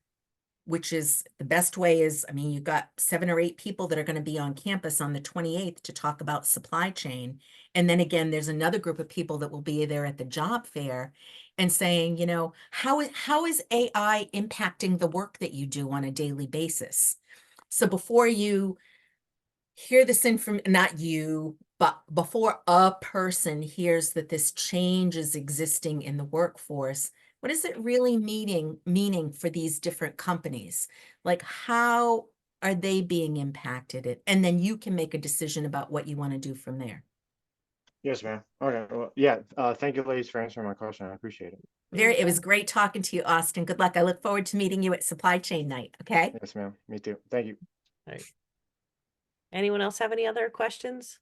which is the best way is, I mean, you've got 7 or 8 people that are going to be on campus on the 28th to talk about supply chain. And then again, there's another group of people that will be there at the job fair and saying, how is AI impacting the work that you do on a daily basis? So before you hear this information, not you, but before a person hears that this change is existing in the workforce, what is it really meaning for these different companies? Like, how are they being impacted? And then you can make a decision about what you want to do from there. Yes, ma'am. Okay. Well, yeah. Thank you, ladies, for answering my question. I appreciate it. It was great talking to you, Austin. Good luck. I look forward to meeting you at Supply Chain Night. Okay. Yes, ma'am. Me too. Thank you. All right. Anyone else have any other questions?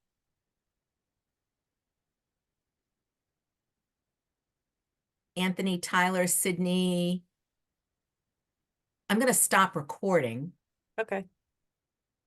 Anthony, Tyler, Sydney. I'm going to stop recording. Okay.